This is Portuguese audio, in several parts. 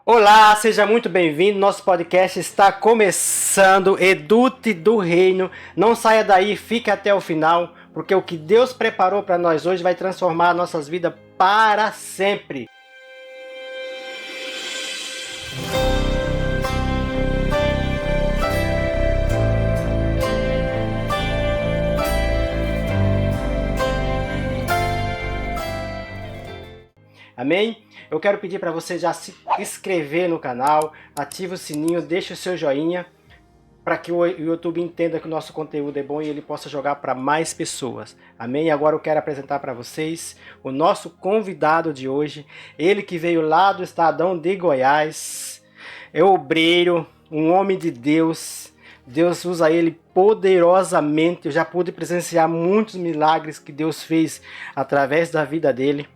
Olá, seja muito bem-vindo. Nosso podcast está começando. Edute do Reino. Não saia daí, fique até o final, porque o que Deus preparou para nós hoje vai transformar nossas vidas para sempre. Amém? Eu quero pedir para você já se inscrever no canal, ative o sininho, deixe o seu joinha, para que o YouTube entenda que o nosso conteúdo é bom e ele possa jogar para mais pessoas. Amém? Agora eu quero apresentar para vocês o nosso convidado de hoje, ele que veio lá do estadão de Goiás, é obreiro, um homem de Deus. Deus usa ele poderosamente. Eu já pude presenciar muitos milagres que Deus fez através da vida dele.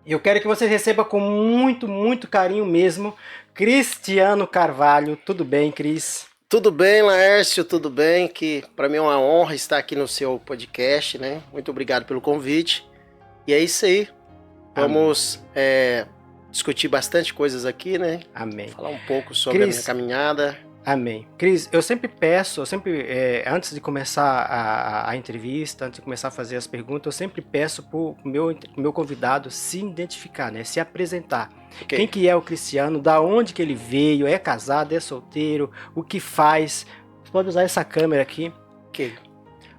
Eu quero que você receba com muito carinho mesmo, Cristiano Carvalho. Tudo bem, Cris? Tudo bem, Laércio, tudo bem? Que para mim é uma honra estar aqui no seu podcast, né? Muito obrigado pelo convite. E é isso aí. Vamos discutir bastante coisas aqui, né? Amém. Falar um pouco sobre a minha caminhada. Amém. Cris, eu sempre peço, antes de começar a entrevista, antes de começar a fazer as perguntas, eu sempre peço para o meu convidado se identificar, né? Se apresentar. Okay. Quem que é o Cristiano, da onde que ele veio, é casado, é solteiro, o que faz. Você pode usar essa câmera aqui. Ok.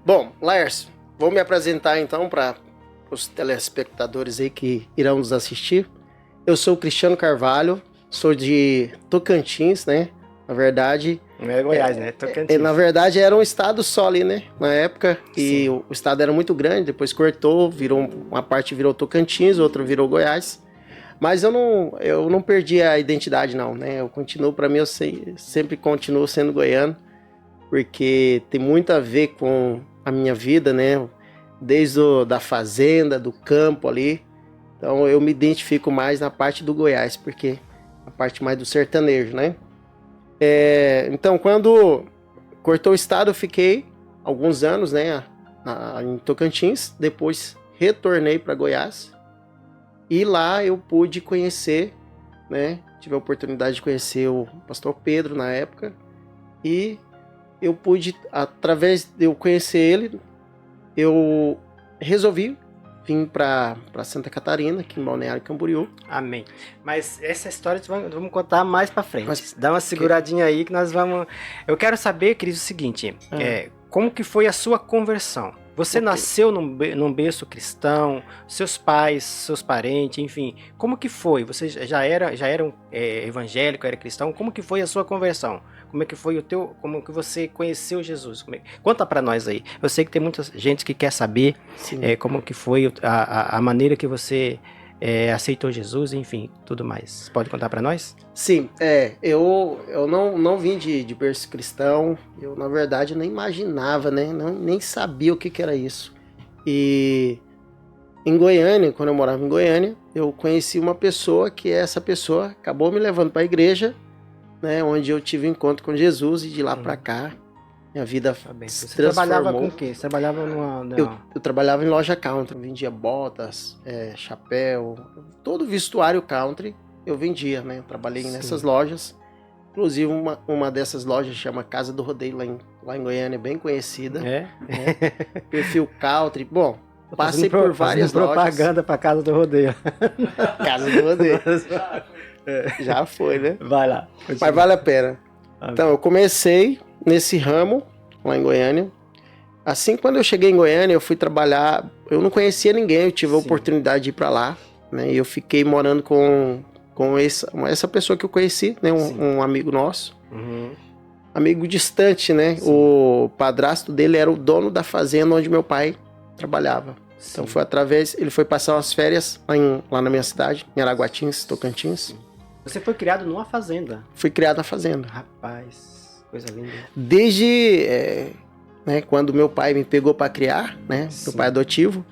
Bom, Laércio, vou me apresentar então para os telespectadores aí que irão nos assistir. Eu sou o Cristiano Carvalho, sou de Tocantins, né? Na verdade... Não é Goiás, né? Tocantins. Na verdade, era um estado só ali, né? Na época. Sim. E o estado era muito grande, depois cortou, uma parte virou Tocantins, outra virou Goiás. Mas eu não perdi a identidade, não, né? Eu continuo, para mim, eu sempre continuo sendo goiano, porque tem muito a ver com a minha vida, né? Desde da fazenda, do campo ali. Então, eu me identifico mais na parte do Goiás, porque a parte mais do sertanejo, né? Então, quando cortou o estado, eu fiquei alguns anos, né, em Tocantins. Depois retornei para Goiás e lá eu pude conhecer, né, tive a oportunidade de conhecer o pastor Pedro na época e eu pude, através de eu conhecer ele, eu resolvi vim para Santa Catarina, aqui em Balneário Camboriú. Amém. Mas essa história vamos contar mais para frente. Dá uma seguradinha aí que nós vamos... Eu quero saber, Cris, o seguinte. Como que foi a sua conversão? Você nasceu num berço cristão, seus pais, seus parentes, enfim. Como que foi? Você já era evangélico, era cristão? Como que foi a sua conversão? Como é que foi como que você conheceu Jesus? Conta para nós aí. Eu sei que tem muita gente que quer saber como que foi a maneira que você aceitou Jesus, enfim, tudo mais. Pode contar para nós? Sim, eu não vim de berço cristão. Eu, na verdade, nem imaginava, né? Nem sabia o que era isso. E em Goiânia, quando eu morava em Goiânia, eu conheci uma pessoa que essa pessoa acabou me levando para a igreja, né, onde eu tive um encontro com Jesus e de lá para cá minha vida se transformou. Você trabalhava com o quê? Você trabalhava Eu trabalhava em loja country, vendia botas, chapéu, todo vestuário country eu vendia, né? Eu trabalhei nessas lojas, inclusive uma dessas lojas chama Casa do Rodeio lá em Goiânia, bem conhecida. Perfil country, bom, passei por várias lojas. Propaganda para Casa do Rodeio. Casa do Rodeio. Já foi, né? Vai lá. Continua. Mas vale a pena. Então, eu comecei nesse ramo lá em Goiânia. Assim, quando eu cheguei em Goiânia, eu fui trabalhar. Eu não conhecia ninguém, eu tive a oportunidade de ir para lá, né? E eu fiquei morando com essa pessoa que eu conheci, né? Um amigo nosso. Amigo distante, né? Sim. O padrasto dele era o dono da fazenda onde meu pai trabalhava. Sim. Então foi ele foi passar umas férias lá na minha cidade, em Araguatins, Tocantins. Sim. Você foi criado numa fazenda? Fui criado na fazenda. Rapaz, coisa linda. Desde quando meu pai me pegou para criar, né? Sim. Meu pai adotivo,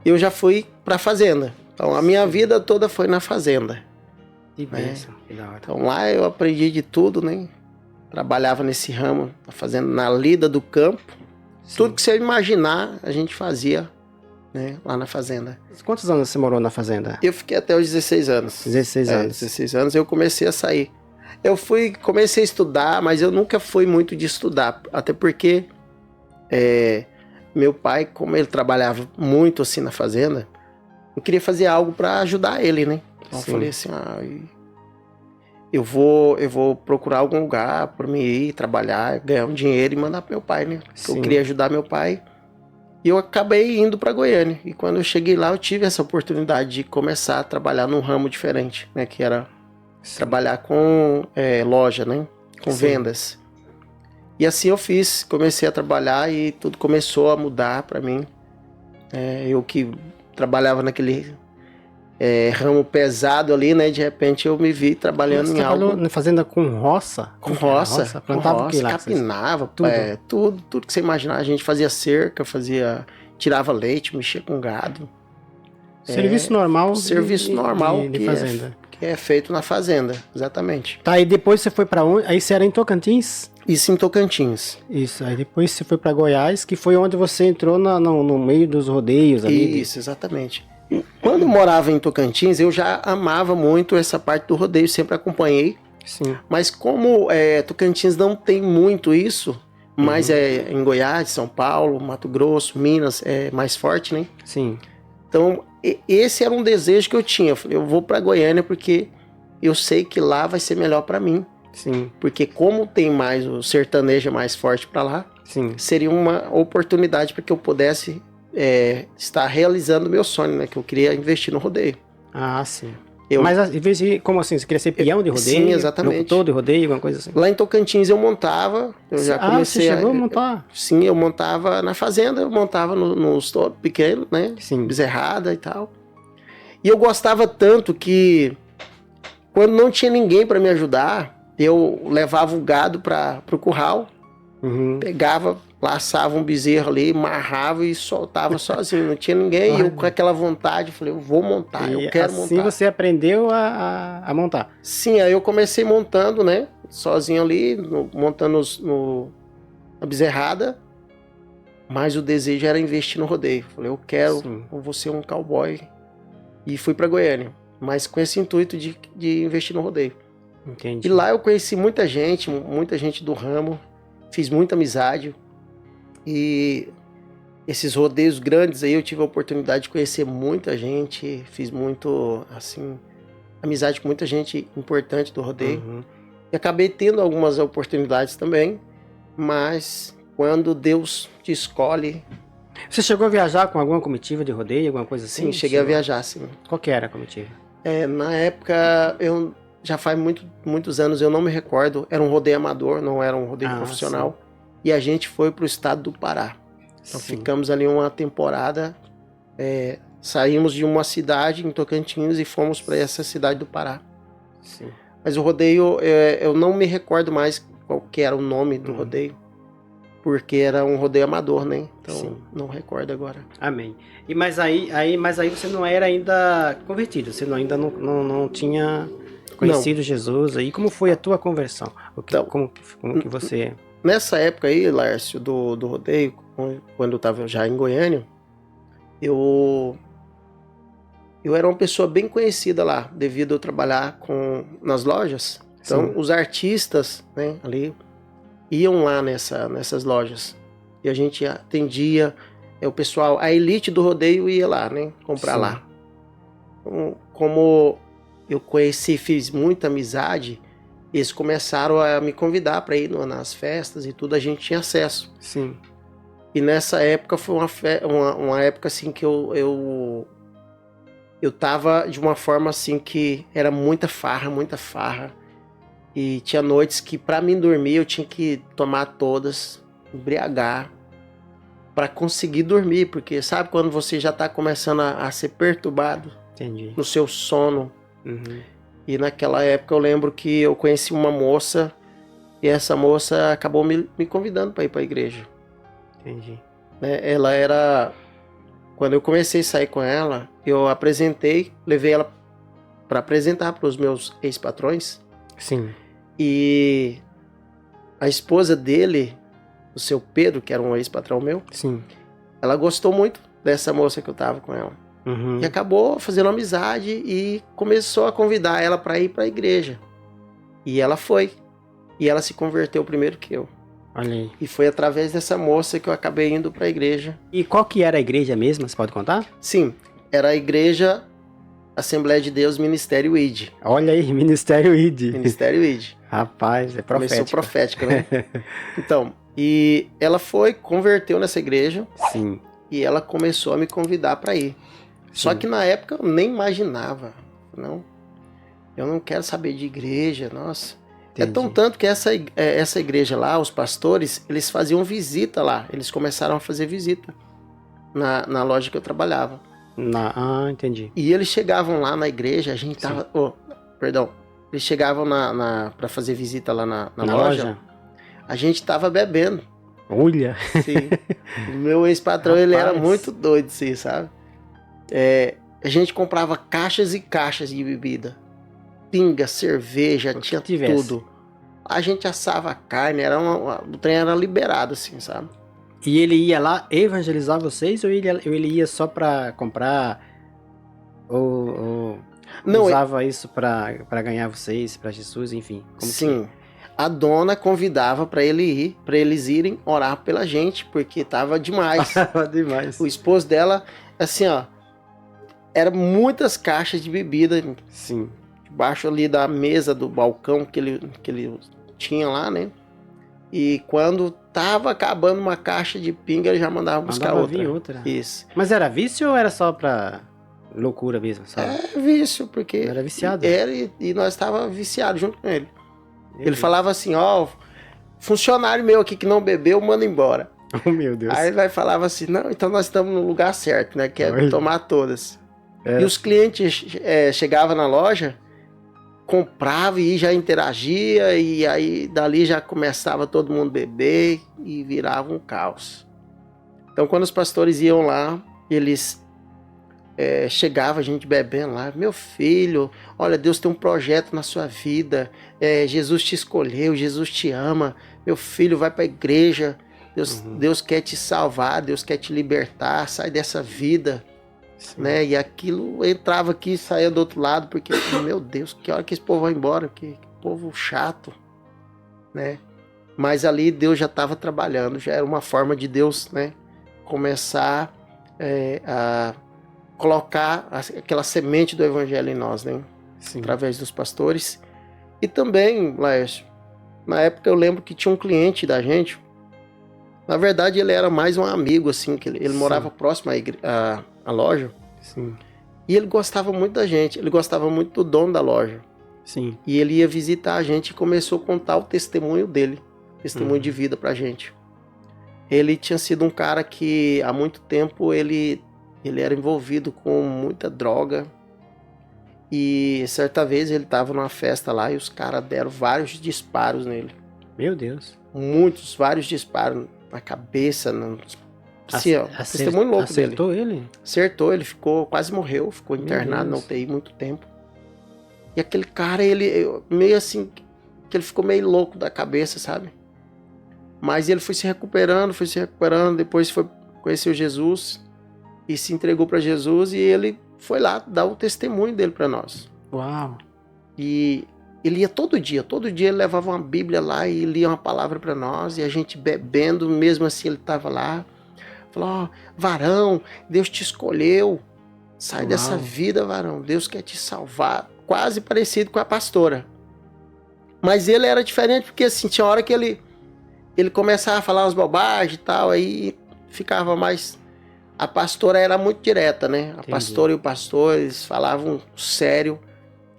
eu já fui para fazenda. Então a minha vida toda foi na fazenda. Que bênção, que da hora. Então lá eu aprendi de tudo, né? Trabalhava nesse ramo, na fazenda, na lida do campo. Sim. Tudo que você imaginar, a gente fazia né, lá na fazenda. Quantos anos você morou na fazenda? Eu fiquei até os 16 anos. 16 anos. 16 anos eu comecei a sair. Comecei a estudar, mas eu nunca fui muito de estudar, até porque meu pai, como ele trabalhava muito assim na fazenda, eu queria fazer algo para ajudar ele, né? Então eu falei assim, eu vou procurar algum lugar para mim ir trabalhar, ganhar um dinheiro e mandar pro meu pai, né? Porque eu queria ajudar meu pai. E eu acabei indo para Goiânia. E quando eu cheguei lá, eu tive essa oportunidade de começar a trabalhar num ramo diferente, né? Que era trabalhar com loja, né? Com vendas. E assim eu fiz. Comecei a trabalhar e tudo começou a mudar para mim. Eu que trabalhava naquele ramo pesado ali, né? De repente eu me vi trabalhando em algo... na fazenda com roça? Com roça. Plantava o que lá? Capinava, tudo que você imaginar. A gente fazia cerca, tirava leite, mexia com gado. Serviço normal. Serviço normal de fazenda. Que é feito na fazenda, exatamente. Tá, e depois você foi pra onde? Aí você era em Tocantins? Isso, em Tocantins. Isso, aí depois você foi pra Goiás, que foi onde você entrou no meio dos rodeios ali. Isso, exatamente. Quando eu morava em Tocantins, eu já amava muito essa parte do rodeio, sempre acompanhei. Sim. Mas como Tocantins não tem muito isso, mas em Goiás, São Paulo, Mato Grosso, Minas, é mais forte, né? Sim. Então, esse era um desejo que eu tinha. Eu falei, eu vou para Goiânia porque eu sei que lá vai ser melhor para mim. Sim. Porque como tem o sertanejo mais forte para lá, sim, seria uma oportunidade para que eu pudesse estar realizando o meu sonho, né? Que eu queria investir no rodeio. Ah, sim. Mas em vez de, como assim? Você queria ser peão de rodeio? Sim, exatamente. Locutor de rodeio, alguma coisa assim? Lá em Tocantins eu montava, eu já comecei você chegou a montar? Sim, eu montava na fazenda, eu montava nos touros pequenos, né? Sim. Bezerrada e tal. E eu gostava tanto que quando não tinha ninguém para me ajudar, eu levava o gado para o curral, pegava, laçava um bezerro ali, amarrava e soltava sozinho. Não tinha ninguém. E eu com aquela vontade, falei, eu vou montar, eu quero montar. Assim você aprendeu a montar? Sim, aí eu comecei montando, né? Sozinho ali, montando na bezerrada. Mas o desejo era investir no rodeio. Falei, eu vou ser um cowboy. E fui para Goiânia. Mas com esse intuito de investir no rodeio. Entendi. E lá eu conheci muita gente do ramo. Fiz muita amizade. E esses rodeios grandes aí eu tive a oportunidade de conhecer muita gente. Fiz muito, assim, amizade com muita gente importante do rodeio. E acabei tendo algumas oportunidades também. Mas quando Deus te escolhe... Você chegou a viajar com alguma comitiva de rodeio, alguma coisa assim? Sim, cheguei a viajar, sim. Qual que era a comitiva? Na época, já faz muitos anos, eu não me recordo. Era um rodeio amador, não era um rodeio profissional. Sim. E a gente foi para o estado do Pará. Então ficamos ali uma temporada. Saímos de uma cidade em Tocantins e fomos para essa cidade do Pará. Sim. Mas o rodeio, eu não me recordo mais qual que era o nome do rodeio. Porque era um rodeio amador, né? Então, não recordo agora. Amém. Mas aí você não era ainda convertido, você ainda não tinha conhecido Jesus aí. Como foi a tua conversão? Como que você... Nessa época aí, Lárcio, do rodeio, quando eu estava já em Goiânia, eu era uma pessoa bem conhecida lá, devido a eu trabalhar nas lojas. Então, os artistas, né, ali... iam lá nessas lojas. E a gente atendia o pessoal, a elite do rodeio ia lá, né? Comprar lá. Como eu conheci, fiz muita amizade, eles começaram a me convidar para ir nas festas e tudo, a gente tinha acesso. Sim. E nessa época foi uma época assim que eu tava de uma forma assim que era muita farra. E tinha noites que para mim dormir eu tinha que tomar todas, embriagar, para conseguir dormir. Porque sabe quando você já tá começando a ser perturbado? Entendi. No seu sono. E naquela época eu lembro que eu conheci uma moça e essa moça acabou me convidando para ir para a igreja. Entendi. Ela era... Quando eu comecei a sair com ela, eu levei ela para apresentar para os meus ex-patrões. Sim. E a esposa dele, o seu Pedro, que era um ex-patrão meu, sim, ela gostou muito dessa moça que eu tava com ela. Uhum. E acabou fazendo amizade e começou a convidar ela para ir para a igreja. E ela foi. E ela se converteu primeiro que eu. Olha aí. E foi através dessa moça que eu acabei indo para a igreja. E qual que era a igreja mesmo? Você pode contar? Sim, era a igreja Assembleia de Deus Ministério ID. Olha aí, Ministério ID. Ministério ID. Rapaz, é Começou profético. profética, né? Então, e ela foi, converteu nessa igreja. Sim. E ela começou a me convidar para ir. Só Sim. que na época eu nem imaginava. Não, eu não quero saber de igreja, nossa. Entendi. É tão tanto que essa igreja lá, os pastores, eles faziam visita lá. Eles começaram a fazer visita na loja que eu trabalhava. Entendi. E eles chegavam lá na igreja, a gente tava... Eles chegavam para fazer visita lá na loja. A gente tava bebendo. Olha. Sim. O meu ex-patrão, ele era muito doido, assim, sabe? A gente comprava caixas e caixas de bebida. Pinga, cerveja, tinha tudo. A gente assava carne, o trem era liberado, assim, sabe? E ele ia lá evangelizar vocês ou ele ia só pra comprar? Ou Não, usava isso pra ganhar vocês, pra Jesus, enfim? Sim. A dona convidava para eles irem orar pela gente, porque tava demais. Demais. O esposo dela, assim, ó, era muitas caixas de bebida. Sim. Debaixo ali da mesa do balcão que ele tinha lá, né? E quando tava acabando uma caixa de pinga, ele já mandava buscar outra. Isso. Mas era vício ou era só pra loucura mesmo? Só? É vício, porque era viciado. E nós tava viciado junto com ele. Ele falava assim, ó, funcionário meu aqui que não bebeu, manda embora. Oh, meu Deus. Aí ele falava assim, não, então nós estamos no lugar certo, né? Que é tomar todas. E os clientes chegavam na loja, comprava e já interagia, e aí dali já começava todo mundo beber e virava um caos. Então quando os pastores iam lá, eles chegava a gente bebendo lá, meu filho, olha, Deus tem um projeto na sua vida, Jesus te escolheu, Jesus te ama, meu filho, vai para a igreja, Deus quer te salvar, Deus quer te libertar, sai dessa vida. Né? E aquilo entrava aqui e saía do outro lado, porque, meu Deus, que hora que esse povo vai embora, que povo chato, né? Mas ali Deus já estava trabalhando, já era uma forma de Deus, né, começar a colocar aquela semente do evangelho em nós, né? Sim. Através dos pastores. E também, Laércio, na época eu lembro que tinha um cliente da gente, na verdade ele era mais um amigo, assim, que ele morava próximo à loja. Sim. E ele gostava muito da gente, ele gostava muito do dono da loja. Sim. E ele ia visitar a gente e começou a contar o testemunho dele, testemunho de vida pra gente. Ele tinha sido um cara que há muito tempo ele era envolvido com muita droga. E certa vez ele estava numa festa lá e os caras deram vários disparos nele. Meu Deus. Vários disparos na cabeça, assim, testemunho louco dele. Acertou ele? Acertou, ele quase morreu, ficou internado na UTI muito tempo. E aquele cara, ele meio assim, que ele ficou meio louco da cabeça, sabe? Mas ele foi se recuperando, depois conheceu Jesus e se entregou para Jesus e ele foi lá dar o testemunho dele para nós. Uau! E ele ia todo dia ele levava uma Bíblia lá e lia uma palavra para nós, e a gente bebendo, mesmo assim ele estava lá, falou, varão, Deus te escolheu, sai dessa vida, varão, Deus quer te salvar, quase parecido com a pastora. Mas ele era diferente, porque assim, tinha hora que ele começava a falar umas bobagens e tal, aí ficava mais... A pastora era muito direta, né? A pastora e o pastor, eles falavam sério.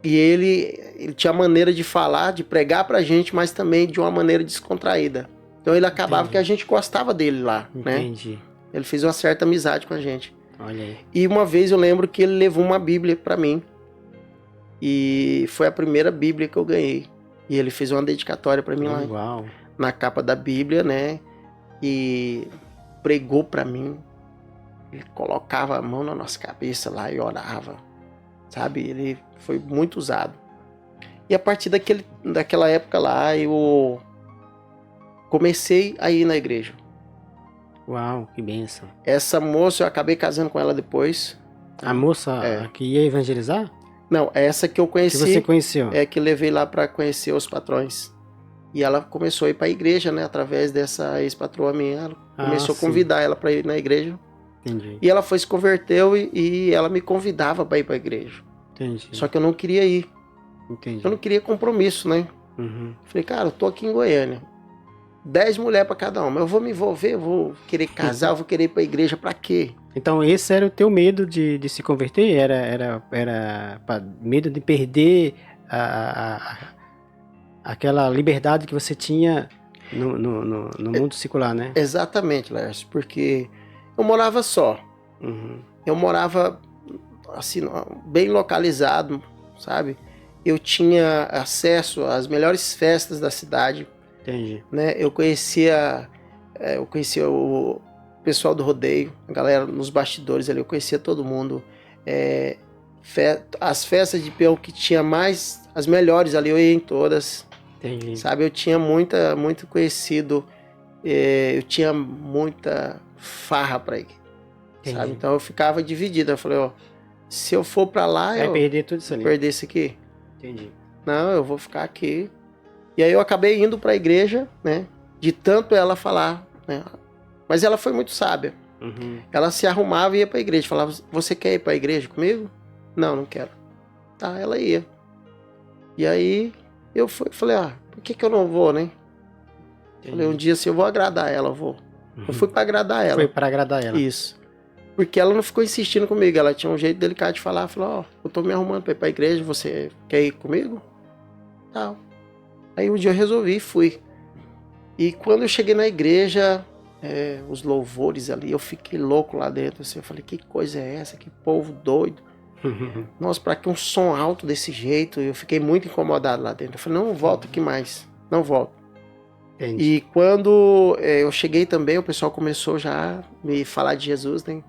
E ele tinha maneira de falar, de pregar pra gente, mas também de uma maneira descontraída. Então ele acabava que a gente gostava dele lá, né? Entendi. Ele fez uma certa amizade com a gente. Olha aí. E uma vez eu lembro que ele levou uma Bíblia pra mim. E foi a primeira Bíblia que eu ganhei. E ele fez uma dedicatória pra mim lá. Uau. Na capa da Bíblia, né? E pregou pra mim. Ele colocava a mão na nossa cabeça lá e orava, sabe? Ele foi muito usado. E a partir daquela época lá, eu comecei a ir na igreja. Uau, que bênção. Essa moça, eu acabei casando com ela depois. A moça que ia evangelizar? Não, essa que eu Que conheci, você conheceu? é que levei lá para conhecer os patrões. E ela começou a ir para a igreja, né? Através dessa ex-patroa minha. Ela começou a convidar ela para ir na igreja. Entendi. E ela foi, se converteu e ela me convidava para ir para a igreja. Entendi. Só que eu não queria ir. Entendi. Eu não queria compromisso, né? Uhum. Falei, cara, eu tô aqui em Goiânia. 10 mulheres para cada uma. Eu vou me envolver, eu vou querer casar, eu vou querer ir para a igreja para quê? Então esse era o teu medo de se converter? Era medo de perder aquela liberdade que você tinha no mundo secular, né? Exatamente, Lércio, porque eu morava só. Uhum. Eu morava assim, bem localizado, sabe? Eu tinha acesso às melhores festas da cidade. Entendi. Né? Eu conhecia o pessoal do rodeio, a galera nos bastidores ali, eu conhecia todo mundo. As festas de peão que tinha mais, as melhores ali, eu ia em todas. Entendi. Sabe, eu tinha muito conhecido, eu tinha muita farra pra ir. Sabe? Então eu ficava dividido. Eu falei, ó, se eu for pra lá, vai perder tudo isso ali. Perder isso aqui. Entendi. Não, eu vou ficar aqui. E aí eu acabei indo pra igreja, né? De tanto ela falar, né? Mas ela foi muito sábia. Uhum. Ela se arrumava e ia pra igreja. Falava, você quer ir pra igreja comigo? Não, não quero. Tá, ela ia. E aí eu falei, por que eu não vou, né? Entendi. Falei, um dia se eu vou agradar ela, eu vou. Eu fui pra agradar ela. Foi pra agradar ela. Isso. Porque ela não ficou insistindo comigo. Ela tinha um jeito delicado de falar. Falou, eu tô me arrumando pra ir pra igreja. Você quer ir comigo? Tá. Aí um dia eu resolvi e fui. E quando eu cheguei na igreja, os louvores ali, eu fiquei louco lá dentro. Assim, eu falei, que coisa é essa? Que povo doido. Nossa, pra que um som alto desse jeito? Eu fiquei muito incomodado lá dentro. Eu falei, não volto aqui mais. Não volto. Entendi. E quando eu cheguei também, o pessoal começou já a me falar de Jesus, né?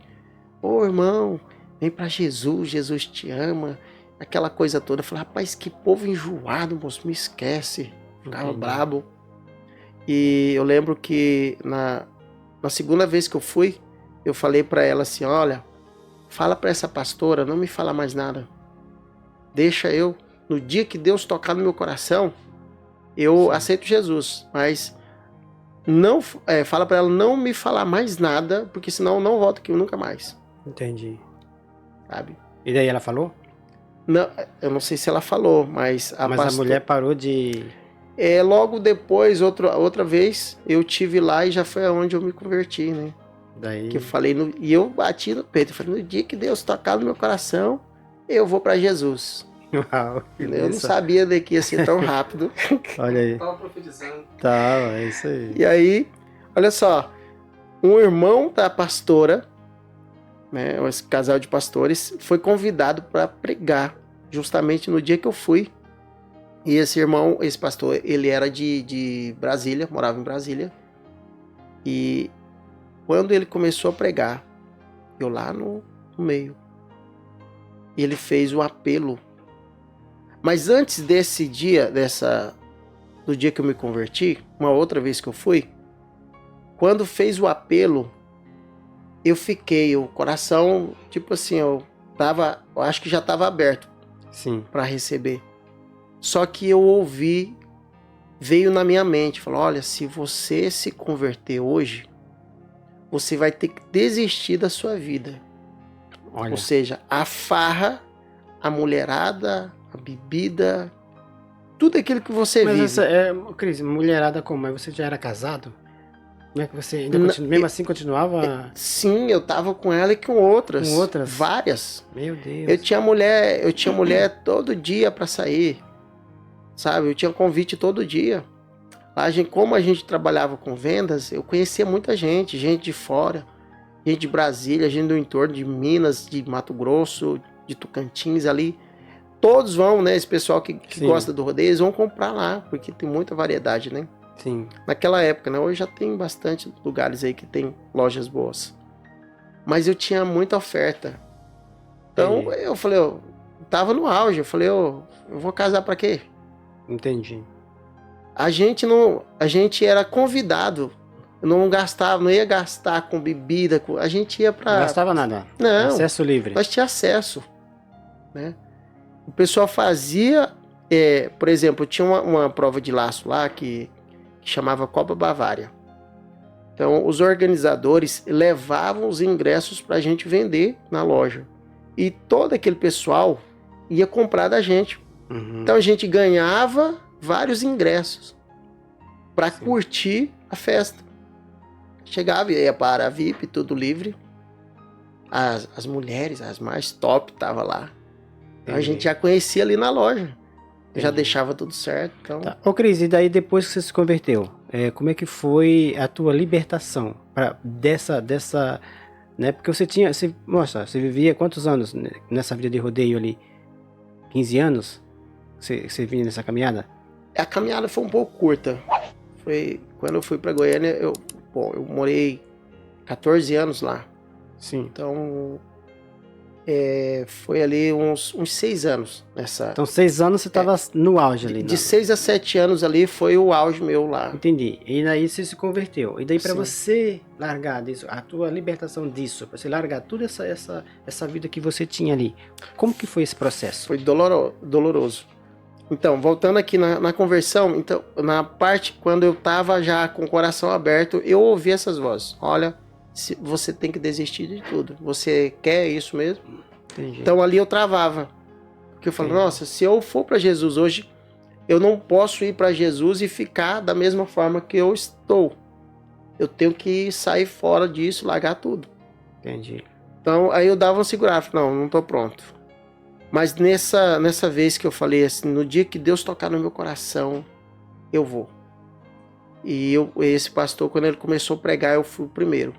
Ô irmão, vem pra Jesus, Jesus te ama. Aquela coisa toda. Eu falei, rapaz, que povo enjoado, moço, me esquece. Ficava brabo. E eu lembro que na segunda vez que eu fui, eu falei pra ela assim, olha, fala pra essa pastora, não me fala mais nada. Deixa eu, no dia que Deus tocar no meu coração, eu aceito Jesus. Mas não fala pra ela não me falar mais nada, porque senão eu não volto aqui nunca mais. Entendi. Sabe? E daí ela falou? Não, eu não sei se ela falou, mas a mulher parou de... Logo depois, outra vez, eu tive lá e já foi aonde eu me converti, né? Daí... Que eu falei, e eu bati no peito, eu falei, no dia que Deus tocar no meu coração, eu vou pra Jesus. Uau, eu não sabia que ia ser tão rápido. Olha aí. Tava profetizando. Tá, é isso aí. E aí, olha só, um irmão da pastora, né, esse casal de pastores, foi convidado para pregar, justamente no dia que eu fui. E esse irmão, esse pastor, ele era de Brasília, morava em Brasília. E quando ele começou a pregar, eu lá no meio, ele fez um apelo. Mas antes desse dia, do dia que eu me converti, uma outra vez que eu fui, quando fez o apelo, eu fiquei, o coração, tipo assim, eu acho que já estava aberto para receber. Só que eu ouvi, veio na minha mente, falou, olha, se você se converter hoje, você vai ter que desistir da sua vida. Olha. Ou seja, a farra, a mulherada, a bebida, tudo aquilo que você vive. Mas Cris, mulherada como? Mas você já era casado? Como é que você ainda mesmo assim continuava? Sim, eu tava com ela e com outras. Com outras? Várias. Meu Deus. Eu tinha mulher todo dia para sair. Sabe? Eu tinha convite todo dia. Como a gente trabalhava com vendas, eu conhecia muita gente de fora, gente de Brasília, gente do entorno de Minas, de Mato Grosso, de Tocantins ali. Todos vão, né? Esse pessoal que gosta do rodeio, eles vão comprar lá, porque tem muita variedade, né? Sim. Naquela época, né? Hoje já tem bastante lugares aí que tem lojas boas. Mas eu tinha muita oferta. Então eu falei, eu tava no auge, eu falei, eu vou casar pra quê? Entendi. A gente era convidado Eu não gastava, não ia gastar com bebida, a gente ia para... Não gastava nada. Não. Acesso livre. Nós tínhamos acesso, né? O pessoal fazia, por exemplo, tinha uma prova de laço lá que chamava Copa Bavária. Então, os organizadores levavam os ingressos para a gente vender na loja. E todo aquele pessoal ia comprar da gente. Uhum. Então, a gente ganhava vários ingressos para curtir a festa. Chegava e ia para a VIP, tudo livre. As mulheres, as mais top, estavam lá. Então, a gente já conhecia ali na loja. Já deixava tudo certo. Então... Tá. Ô Cris, e daí depois que você se converteu, como é que foi a tua libertação dessa, né? Porque você vivia quantos anos nessa vida de rodeio ali? 15 anos? Você vinha nessa caminhada? A caminhada foi um pouco curta. Foi quando eu fui para Goiânia, eu morei 14 anos lá. Sim. Então, foi ali uns 6 anos nessa... Então, 6 anos você estava no auge ali. De 6 a 7 anos ali foi o auge meu lá. Entendi. E daí você se converteu. E daí para você largar disso, a tua libertação disso, para você largar toda essa vida que você tinha ali, como que foi esse processo? Foi doloroso. Então, voltando aqui na conversão, então, na parte quando eu estava já com o coração aberto, eu ouvi essas vozes. Olha, você tem que desistir de tudo. Você quer isso mesmo? Entendi. Então ali eu travava. Porque eu falei, nossa, se eu for para Jesus hoje, eu não posso ir para Jesus e ficar da mesma forma que eu estou. Eu tenho que sair fora disso, largar tudo. Entendi. Então aí eu dava um segurado, não estou pronto. Mas nessa vez que eu falei assim, no dia que Deus tocar no meu coração, eu vou. E esse pastor, quando ele começou a pregar, eu fui o primeiro.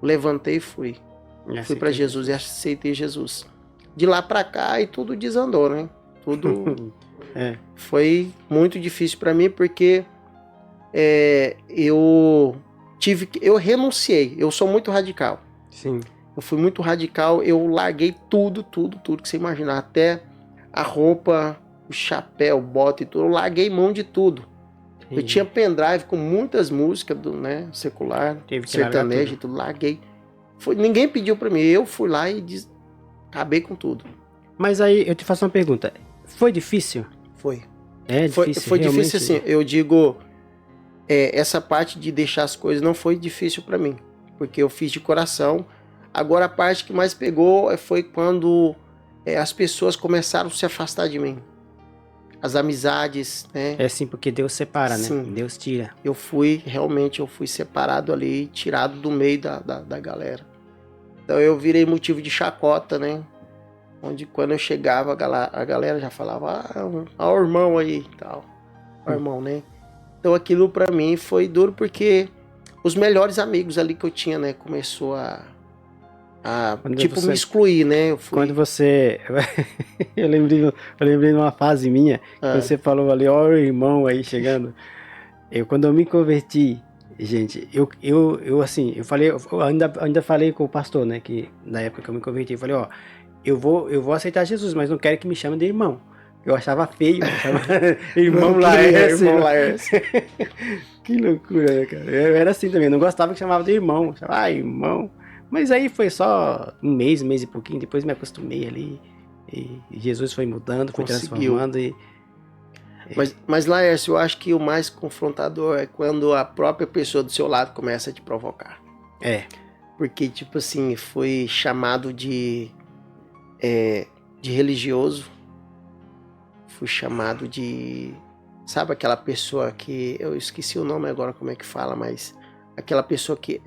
Levantei e fui. Fui para Jesus e aceitei Jesus. De lá para cá e tudo desandou, né? Tudo foi muito difícil para mim porque eu renunciei. Eu sou muito radical. Sim. Eu fui muito radical. Eu larguei tudo que você imaginar, até a roupa, o chapéu, bota e tudo. Eu larguei mão de tudo. Eu tinha pendrive com muitas músicas do secular, sertanejo e tudo, larguei. Ninguém pediu pra mim, eu fui lá e acabei com tudo. Mas aí eu te faço uma pergunta, foi difícil? Foi. Difícil, foi difícil assim, eu digo, essa parte de deixar as coisas não foi difícil pra mim, porque eu fiz de coração. Agora a parte que mais pegou foi quando as pessoas começaram a se afastar de mim. As amizades, né? É sim, porque Deus separa, Sim. né? Deus tira. Eu fui separado ali, tirado do meio da galera. Então eu virei motivo de chacota, né? Onde quando eu chegava, a galera já falava, o irmão aí e tal. O irmão, né? Então aquilo pra mim foi duro porque os melhores amigos ali que eu tinha, né? Começou a me excluir, né? Quando você... eu lembrei de uma fase minha, quando você falou ali, ó, o irmão aí chegando. Quando eu me converti, gente, eu ainda falei com o pastor, né, que na época que eu me converti, eu falei, ó, eu vou aceitar Jesus, mas não quero que me chamem de irmão. Eu achava feio, irmão Laércio. Que loucura, né, cara? Eu era assim também, não gostava que chamava de irmão. Chamava, irmão. Mas aí foi só um mês e pouquinho, depois me acostumei ali. E Jesus foi mudando, foi transformando. Mas Laércio, eu acho que o mais confrontador é quando a própria pessoa do seu lado começa a te provocar. Porque, tipo assim, foi chamado de religioso. Fui chamado de... Sabe aquela pessoa que... Eu esqueci o nome agora, como é que fala, mas... Aquela pessoa que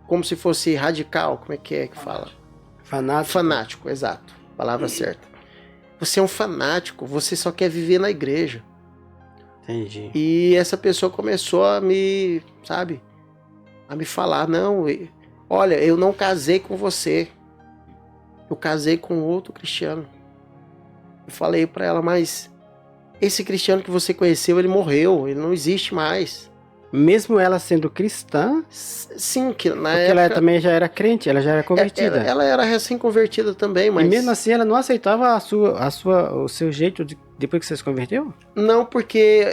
como se fosse radical, como é que fala? Fanático. Fanático, exato. Palavra certa. Você é um fanático, você só quer viver na igreja. Entendi. E essa pessoa começou a me falar, não, olha, eu não casei com você. Eu casei com outro cristiano. Eu falei pra ela, mas esse cristiano que você conheceu, ele morreu, ele não existe mais. Mesmo ela sendo cristã? Sim, que na época... ela também já era crente, ela já era convertida. Ela era recém-convertida também, mas... E mesmo assim ela não aceitava o seu jeito depois que você se converteu? Não, porque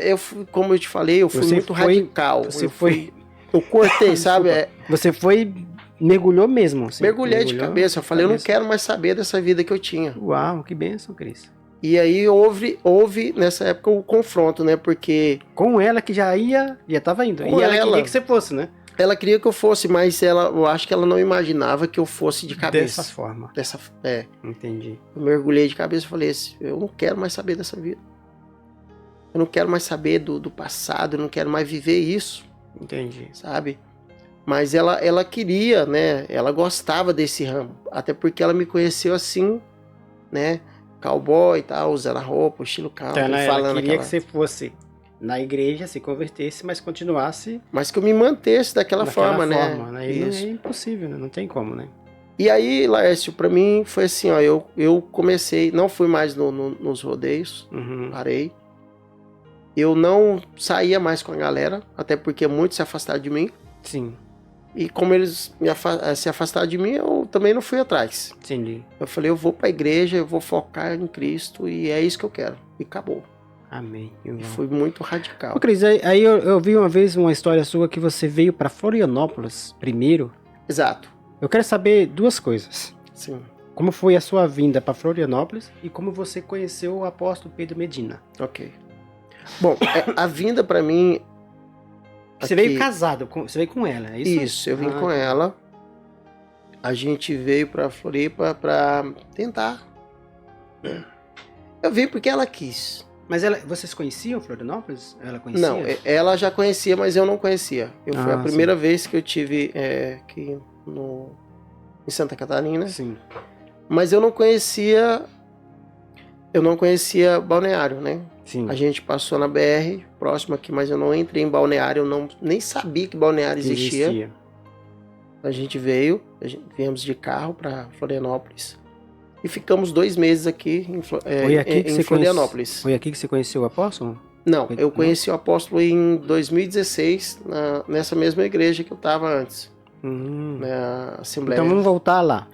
como eu te falei, eu fui muito radical. Eu cortei, sabe? Você foi, mergulhou mesmo. Assim, Mergulhei de cabeça. Eu falei, eu não quero mais saber dessa vida que eu tinha. Uau, que bênção, Cris. E aí houve nessa época o confronto, né? Porque... Com ela que já tava indo. Com e ela ela. queria que você fosse, né? Ela queria que eu fosse, mas eu acho que ela não imaginava que eu fosse de cabeça. Dessa forma. Entendi. Eu mergulhei de cabeça e falei assim, eu não quero mais saber dessa vida. Eu não quero mais saber do passado, eu não quero mais viver isso. Entendi. Sabe? Mas ela queria, né? Ela gostava desse ramo. Até porque ela me conheceu assim, né? Cowboy e tal, usando a roupa, estilo country, Então falando ela queria aquela... que você fosse na igreja, se convertesse, mas continuasse Mas que eu me mantesse daquela forma, né? E Isso. é impossível, né? Não tem como, né? E aí, Laércio, pra mim foi assim, ó, eu comecei, não fui mais nos rodeios, parei. Eu não saía mais com a galera, até porque muitos se afastaram de mim. Sim. E como eles se afastaram de mim, eu também não fui atrás. Entendi. Eu falei, eu vou pra igreja, eu vou focar em Cristo e é isso que eu quero. E acabou. Amém. E foi muito radical. Ô, Cris, aí eu vi uma vez uma história sua que você veio pra Florianópolis primeiro. Exato. Eu quero saber duas coisas. Sim. Como foi a sua vinda pra Florianópolis e como você conheceu o apóstolo Pedro Medina. Ok. Bom, a vinda pra mim... Você veio casado, você veio com ela, é isso? Isso, eu vim com ela. A gente veio pra Floripa pra tentar. Né? Eu vim porque ela quis. Mas vocês conheciam Florianópolis? Ela conhecia? Não, ela já conhecia, mas eu não conhecia. Foi a primeira vez que eu tive aqui em Santa Catarina. Sim. Mas eu não conhecia Balneário, né? Sim. A gente passou na BR, próximo aqui, mas eu não entrei em Balneário, eu nem sabia que Balneário existia. A gente viemos de carro para Florianópolis e ficamos 2 meses aqui em Florianópolis. Foi aqui que você conheceu o apóstolo? Não, eu conheci o apóstolo em 2016, nessa mesma igreja que eu estava antes, na Assembleia. Então vamos voltar lá.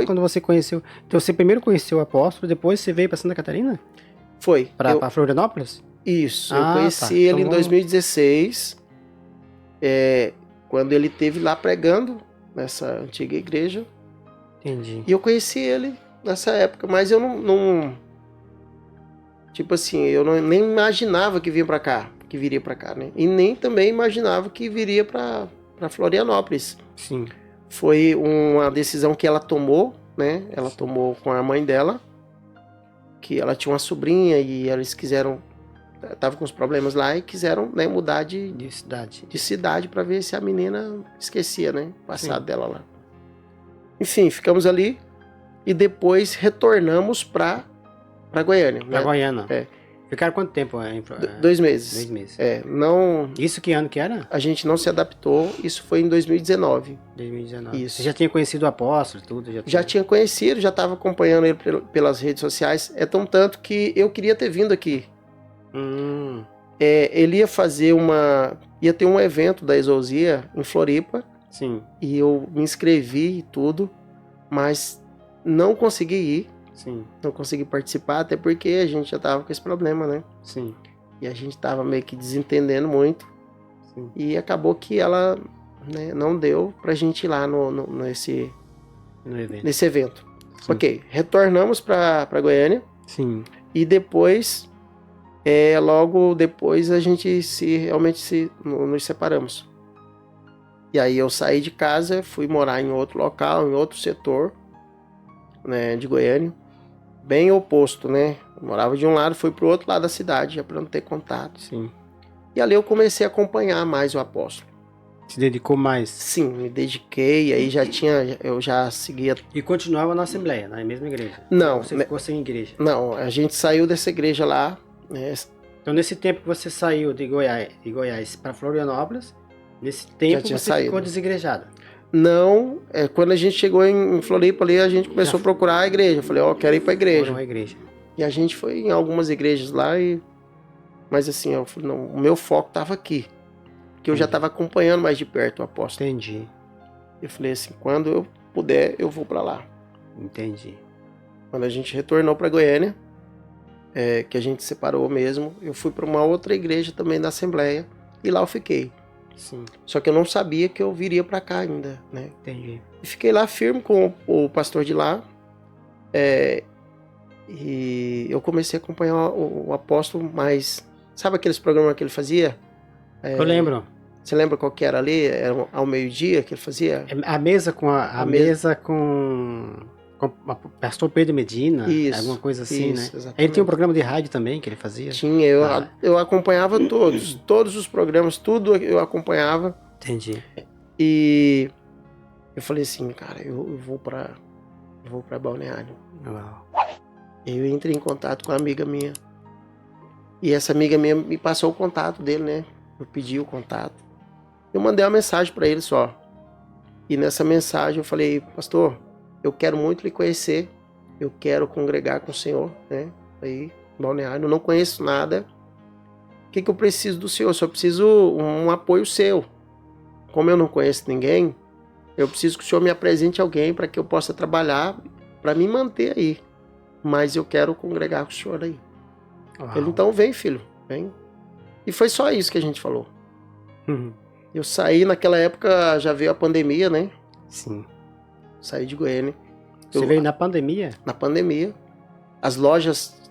Quando você conheceu... Então você primeiro conheceu o apóstolo, depois você veio para Santa Catarina? Foi. Para Florianópolis? Isso, eu conheci ele em 2016, quando ele esteve lá pregando nessa antiga igreja. Entendi. E eu conheci ele nessa época, mas eu não tipo assim, eu nem imaginava que viria para cá, né? E nem também imaginava que viria para Florianópolis. Sim. Foi uma decisão que ela tomou, né? Ela tomou com a mãe dela, que ela tinha uma sobrinha e eles tava com os problemas lá e quiseram, né, mudar de cidade para ver se a menina esquecia, né, o passado dela lá. Enfim, ficamos ali e depois retornamos para Goiânia. Para Goiânia. É. Ficaram quanto tempo? 2 meses. 2 meses. Não... Isso que ano que era? A gente não se adaptou, isso foi em 2019. 2019. Isso. Você já tinha conhecido o apóstolo e tudo? Já tinha conhecido, já estava acompanhando ele pelas redes sociais. É tão tanto que eu queria ter vindo aqui. Ele ia ter um evento da Exousia em Floripa. Sim. E eu me inscrevi e tudo, mas não consegui ir. Sim. Não consegui participar, até porque a gente já tava com esse problema, né? Sim. E a gente tava meio que desentendendo muito. Sim. E acabou que ela, né, não deu pra gente ir lá nesse evento. Sim. Ok, retornamos pra Goiânia. Sim. E depois, logo depois, a gente realmente nos separamos. E aí eu saí de casa, fui morar em outro local, em outro setor, né, de Goiânia. Bem oposto, né? Eu morava de um lado, fui pro outro lado da cidade, já para não ter contato. Sim. E ali eu comecei a acompanhar mais o apóstolo. Se dedicou mais? Sim, me dediquei, aí eu já seguia... E continuava na Assembleia, na mesma igreja? Não. Você ficou sem igreja? Não, a gente saiu dessa igreja lá, né? Então nesse tempo que você saiu de Goiás para Florianópolis, nesse tempo você ficou desigrejado? Não, quando a gente chegou em Floripa ali, a gente começou a procurar a igreja. Eu falei, quero ir pra igreja. E a gente foi em algumas igrejas lá, mas assim, eu falei, não, o meu foco tava aqui. Porque eu já tava acompanhando mais de perto o apóstolo. Entendi. Eu falei assim, quando eu puder, eu vou pra lá. Entendi. Quando a gente retornou pra Goiânia, que a gente separou mesmo, eu fui pra uma outra igreja também da Assembleia, e lá eu fiquei. Sim, Só que eu não sabia que eu viria para cá ainda, né? entendi. E fiquei lá firme com o pastor de lá. E eu comecei a acompanhar o apóstolo, mas sabe aqueles programas que ele fazia? Eu lembro. Você lembra qual que era ali? Era ao meio-dia que ele fazia? A mesa com a mesa com o pastor Pedro Medina, Isso, alguma coisa assim, né? exatamente. Ele tinha um programa de rádio também que ele fazia. Tinha, eu acompanhava todos os programas, tudo eu acompanhava. Entendi. E eu falei assim, cara, eu vou pra Balneário. Uau. Eu entrei em contato com uma amiga minha. E essa amiga minha me passou o contato dele, né? Eu pedi o contato. Eu mandei uma mensagem para ele só. E nessa mensagem eu falei, pastor, eu quero muito lhe conhecer. Eu quero congregar com o senhor, né? Aí, em Balneário, eu não conheço nada. O que eu preciso do senhor? Eu só preciso um apoio seu. Como eu não conheço ninguém, eu preciso que o senhor me apresente alguém para que eu possa trabalhar, para me manter aí. Mas eu quero congregar com o senhor aí. Uau. Ele, então vem, filho, vem. E foi só isso que a gente falou. Uhum. Eu saí, naquela época já veio a pandemia, né? Sim. Saí de Goiânia. Você veio na pandemia? Na pandemia. As lojas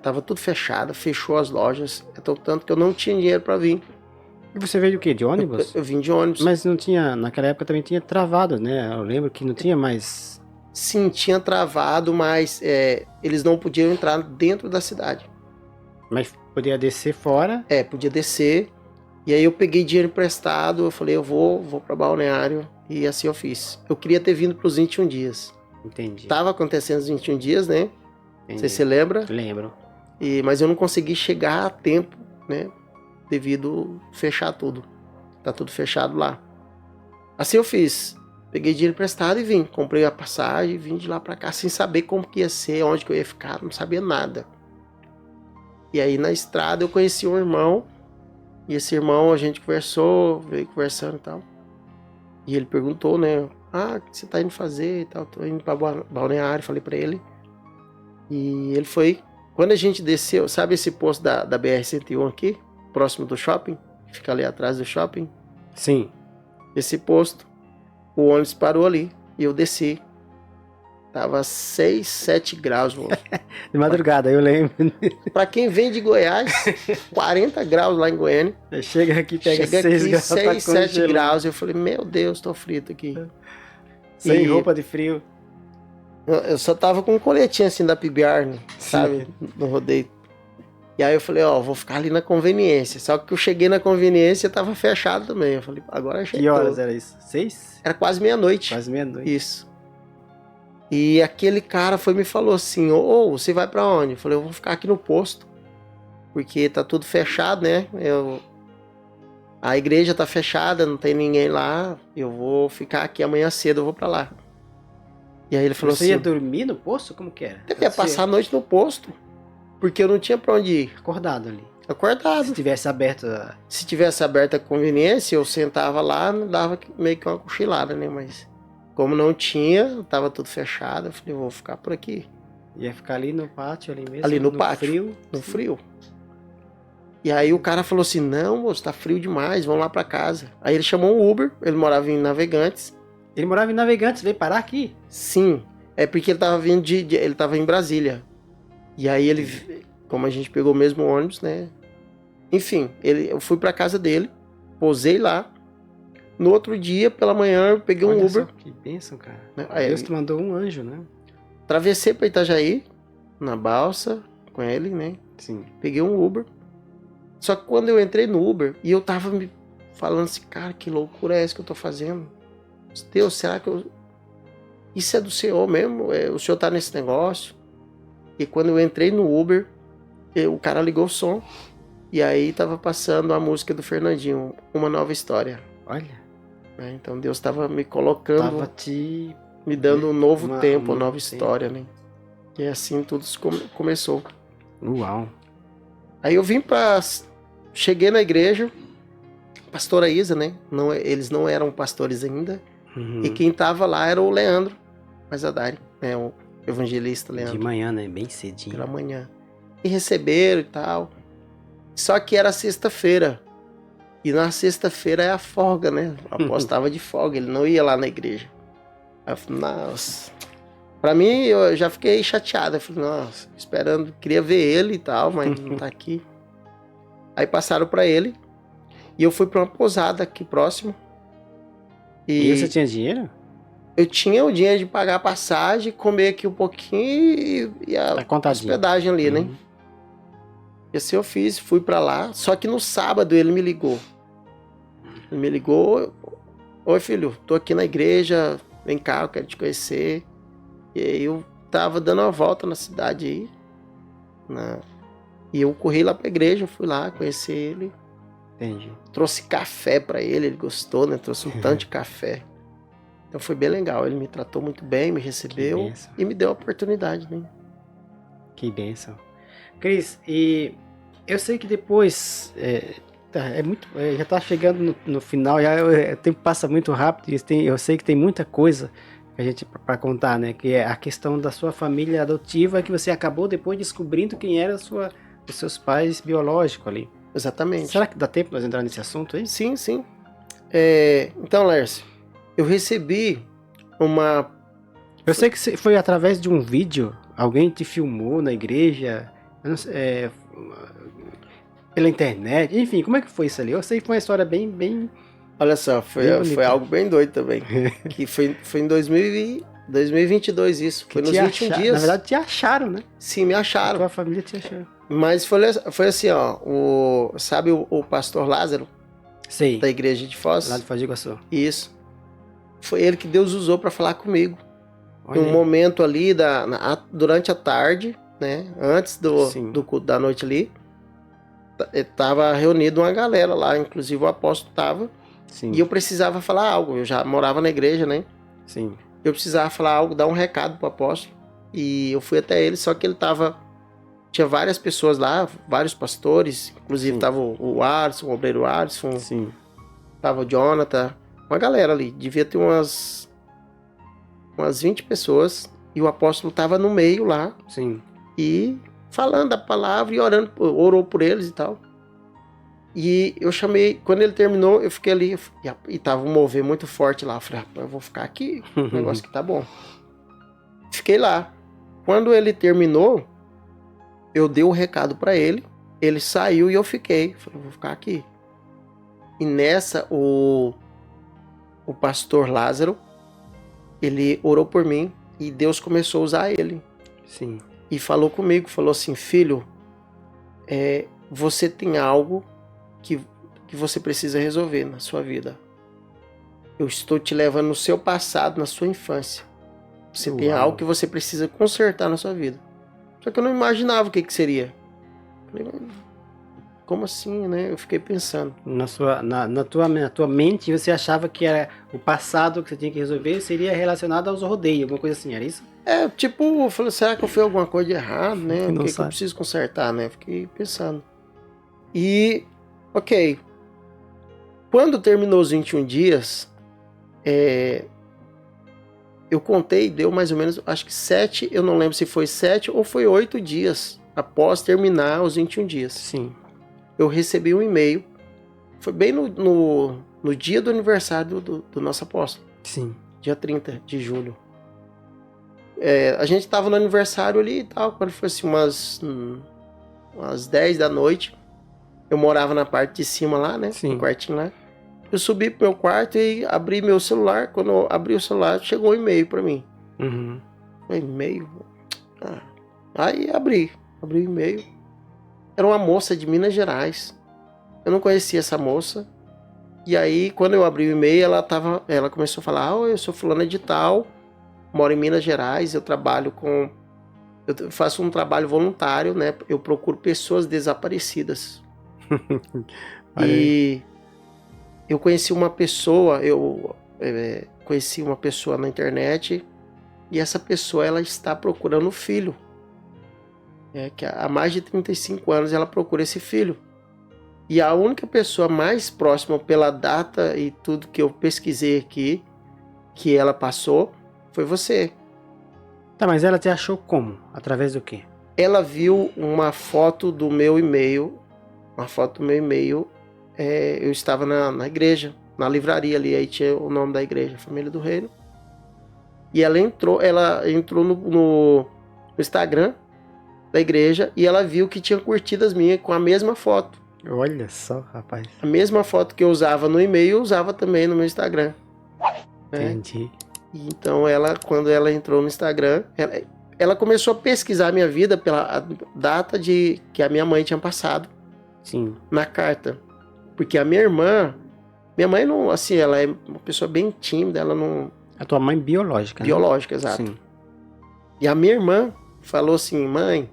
tava tudo fechado, fechou as lojas. Então, tanto que eu não tinha dinheiro para vir. E você veio de quê? De ônibus? Eu vim de ônibus. Mas não tinha, naquela época também tinha travado, né? Eu lembro que não tinha mais... Sim, tinha travado, mas eles não podiam entrar dentro da cidade. Mas podia descer fora. Podia descer. E aí eu peguei dinheiro emprestado, eu falei, eu vou para Balneário. E assim eu fiz. Eu queria ter vindo para os 21 dias. Entendi. Tava acontecendo os 21 dias, né? Entendi. Você se lembra? Lembro. Mas eu não consegui chegar a tempo, né? Devido fechar tudo. Tá tudo fechado lá. Assim eu fiz. Peguei dinheiro emprestado e vim. Comprei a passagem e vim de lá pra cá sem saber como que ia ser, onde que eu ia ficar. Não sabia nada. E aí na estrada eu conheci um irmão. E esse irmão a gente conversou, veio conversando e tal. E ele perguntou, né? Ah, o que você tá indo fazer e tal? Tô indo pra Balneário, falei pra ele. E ele foi. Quando a gente desceu, sabe esse posto da BR-101 aqui? Próximo do shopping? Fica ali atrás do shopping? Sim. Esse posto. O ônibus parou ali. E eu desci. Tava 6, 7 graus, mano. De madrugada, eu lembro. Pra quem vem de Goiás, 40 graus lá em Goiânia. Chega aqui, pega Chega 6 aqui, graus, 6, 7 congelando. graus. Eu falei, meu Deus, tô frito aqui. Sem roupa de frio. Eu só tava com um coletinho assim da PBR, né, sabe? No rodeio. E aí eu falei, vou ficar ali na conveniência. Só que eu cheguei na conveniência e tava fechado também. Eu falei, agora achei. Que horas era isso? 6? Era quase meia-noite. Quase meia-noite. Isso. E aquele cara foi e me falou assim, você vai pra onde? Eu falei, eu vou ficar aqui no posto. Porque tá tudo fechado, né? A igreja tá fechada, não tem ninguém lá. Eu vou ficar aqui amanhã cedo, eu vou pra lá. E aí ele falou Você assim... ia dormir no posto? Como que era? Eu ia passar a noite no posto. Porque eu não tinha pra onde ir. Acordado ali. Acordado. Se tivesse aberto... Se tivesse aberta a conveniência, eu sentava lá, dava meio que uma cochilada, né? Mas como não tinha, tava tudo fechado, eu falei, vou ficar por aqui. Ia ficar ali no pátio, ali mesmo? Ali no pátio. Frio? No frio. E aí o cara falou assim, não, moço, tá frio demais, vamos lá pra casa. Aí ele chamou um Uber, ele morava em Navegantes. Ele morava em Navegantes, veio parar aqui? Sim, é porque ele tava vindo ele tava em Brasília. E aí ele, como a gente pegou o mesmo ônibus, né? Enfim, eu fui pra casa dele, posei lá. No outro dia, pela manhã, eu peguei um Uber. Só, que bênção, cara. Aí, Deus te mandou um anjo, né? Atravessei pra Itajaí, na balsa, com ele, né? Sim. Peguei um Uber. Só que quando eu entrei no Uber, e eu tava me falando assim, cara, que loucura é essa que eu tô fazendo? Deus, será que isso é do Senhor mesmo? O Senhor tá nesse negócio? E quando eu entrei no Uber, o cara ligou o som. E aí tava passando a música do Fernandinho, Uma Nova História. Olha. Então Deus tava me colocando, me dando um novo tempo, uma nova história, né? E assim tudo começou. Uau. Aí eu cheguei na igreja, pastora Isa, né? Eles não eram pastores ainda. Uhum. E quem tava lá era o Leandro Mazadari, né? O evangelista Leandro. De manhã, né? Bem cedinho. Pela manhã. E receberam e tal. Só que era sexta-feira. E na sexta-feira é a folga, né? O apóstolo estava de folga, ele não ia lá na igreja. Aí eu falei, nossa. Pra mim, eu já fiquei chateado. Eu falei, nossa, esperando, queria ver ele e tal, mas não tá aqui. Aí passaram pra ele. E eu fui pra uma pousada aqui próximo. E você tinha dinheiro? Eu tinha o dinheiro de pagar a passagem, comer aqui um pouquinho e a hospedagem ali, né? E assim eu fiz, fui pra lá. Só que no sábado ele me ligou. Ele me ligou. Oi, filho, tô aqui na igreja. Vem cá, eu quero te conhecer. E aí eu tava dando uma volta na cidade aí. E eu corri lá pra igreja, fui lá conhecer ele. Entendi. Trouxe café pra ele, ele gostou, né? Trouxe um tanto de café. Então foi bem legal. Ele me tratou muito bem, me recebeu e me deu a oportunidade, né? Que bênção. Cris, e eu sei que depois já tá chegando no final, o tempo passa muito rápido e eu sei que tem muita coisa a gente para contar, né? Que é a questão da sua família adotiva, que você acabou depois descobrindo quem era os seus pais biológicos ali. Exatamente. Será que dá tempo nós entrar nesse assunto aí? Sim, sim. Então, Lércio, eu recebi uma... Eu sei que foi através de um vídeo, alguém te filmou na igreja, eu não sei, pela internet, enfim, como é que foi isso ali? Eu sei que foi uma história bem... Olha só, foi algo bem doido também. Que foi em 2022 isso. Foi nos 21 dias. Na verdade, te acharam, né? Sim, me acharam. A tua família te achou. Mas foi assim, ó. Sabe o pastor Lázaro? Sei. Da igreja de Foz? Lá de Foz do Iguaçu. Isso. Foi ele que Deus usou para falar comigo. Olha um momento ali, durante a tarde, né? Antes do culto da noite ali. Tava reunido uma galera lá, inclusive o apóstolo tava. Sim. E eu precisava falar algo, eu já morava na igreja, né? Sim. Eu precisava falar algo, dar um recado pro apóstolo. E eu fui até ele, só que ele tinha várias pessoas lá, vários pastores, inclusive tava o Alisson, o obreiro Alisson. Sim. Tava o Jonathan, uma galera ali, devia ter umas 20 pessoas. E o apóstolo tava no meio lá. Sim. E falando a palavra e orou por eles e tal. E eu chamei, quando ele terminou, eu fiquei ali, e tava um mover muito forte lá. Eu falei, rapaz, eu vou ficar aqui, o negócio que tá bom. Fiquei lá. Quando ele terminou, eu dei o recado pra ele, ele saiu e eu fiquei. Falei, vou ficar aqui. E nessa, o pastor Lázaro, ele orou por mim e Deus começou a usar ele. Sim. E falou comigo, falou assim, filho, você tem algo que você precisa resolver na sua vida. Eu estou te levando no seu passado, na sua infância. Você tem algo que você precisa consertar na sua vida. Só que eu não imaginava o que seria. Falei, como assim, né? Eu fiquei pensando. Na tua mente, você achava que era o passado que você tinha que resolver seria relacionado aos rodeios, alguma coisa assim, era isso? Eu falei, será que eu fiz alguma coisa de errado, né? O que eu preciso consertar, né? Fiquei pensando. E, ok. Quando terminou os 21 dias, eu contei, deu mais ou menos, acho que 7, eu não lembro se foi 7 ou foi 8 dias após terminar os 21 dias. Sim. Eu recebi um e-mail, foi bem no dia do aniversário do nosso apóstolo. Sim. Dia 30 de julho. A gente tava no aniversário ali e tal, quando foi assim umas 10 da noite, eu morava na parte de cima lá, né? Sim. No quartinho lá. Eu subi pro meu quarto e abri meu celular. Quando eu abri o celular, chegou um e-mail pra mim. Uhum. E-mail? Aí abri o e-mail. Era uma moça de Minas Gerais. Eu não conhecia essa moça. E aí, quando eu abri o e-mail, ela começou a falar, eu sou fulana de tal, moro em Minas Gerais, eu faço um trabalho voluntário, né? Eu procuro pessoas desaparecidas. E eu conheci uma pessoa, conheci uma pessoa na internet, e essa pessoa, ela está procurando um filho. Que há mais de 35 anos ela procura esse filho. E a única pessoa mais próxima, pela data e tudo que eu pesquisei aqui, que ela passou, foi você. Tá, mas ela te achou como? Através do quê? Ela viu uma foto do meu e-mail, eu estava na igreja, na livraria ali, aí tinha o nome da igreja, Família do Reino. E ela entrou no Instagram da igreja e ela viu que tinha curtidas minhas com a mesma foto. Olha só, rapaz. A mesma foto que eu usava no e-mail, eu usava também no meu Instagram. Né? Entendi. E então, quando ela entrou no Instagram, ela começou a pesquisar a minha vida pela data que a minha mãe tinha passado. Sim. Na carta. Porque a minha mãe não, assim, ela é uma pessoa bem tímida, ela não... A tua mãe biológica, né? Biológica, exato. Sim. E a minha irmã falou assim, mãe,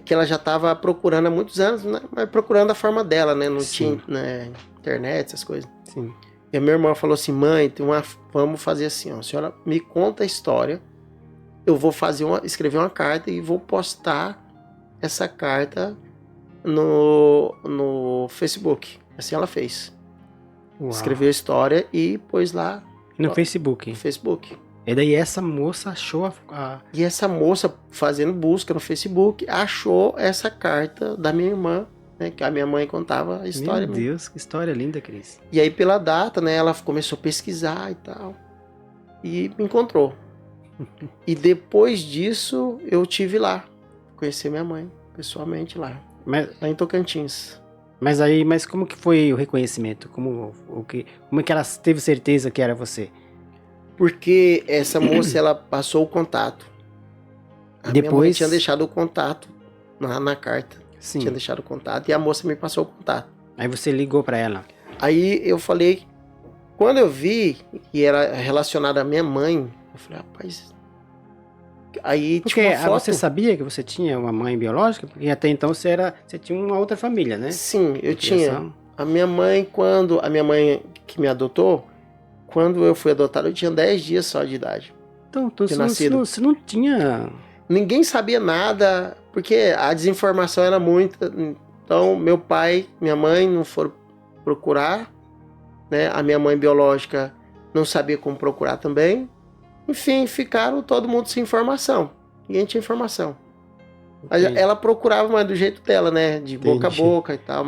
que ela já estava procurando há muitos anos, né? Mas procurando a forma dela, né? Não Sim. tinha, né, internet, essas coisas. Sim. E a minha irmã falou assim, mãe, vamos fazer assim, ó, a senhora me conta a história, eu vou escrever uma carta e vou postar essa carta no Facebook. Assim ela fez. Uau. Escreveu a história e pôs lá No Facebook. no Facebook. E daí essa moça achou E essa moça, fazendo busca no Facebook, achou essa carta da minha irmã, né, que a minha mãe contava a história. Meu Deus, que história linda, Cris. E aí, pela data, né, ela começou a pesquisar e tal. E me encontrou. E depois disso, eu tive lá. Conheci minha mãe, pessoalmente lá em Tocantins. Mas como que foi o reconhecimento? Como é que ela teve certeza que era você? Porque essa moça, ela passou o contato. Minha mãe tinha deixado o contato na carta. Sim. Tinha deixado o contato e a moça me passou o contato. Aí você ligou pra ela. Aí eu falei, quando eu vi e era relacionado à minha mãe, eu falei, rapaz... Aí Porque tinha uma foto... você sabia que você tinha uma mãe biológica? Porque até então você tinha uma outra família, né? Sim, eu tinha. A minha mãe que me adotou, quando eu fui adotado, eu tinha 10 dias só de idade. Então você não tinha... Ninguém sabia nada, porque a desinformação era muita. Então, meu pai, minha mãe não foram procurar, né? A minha mãe biológica não sabia como procurar também. Enfim, ficaram todo mundo sem informação. Ninguém tinha informação. Ela procurava, mas do jeito dela, né? De boca a boca e tal,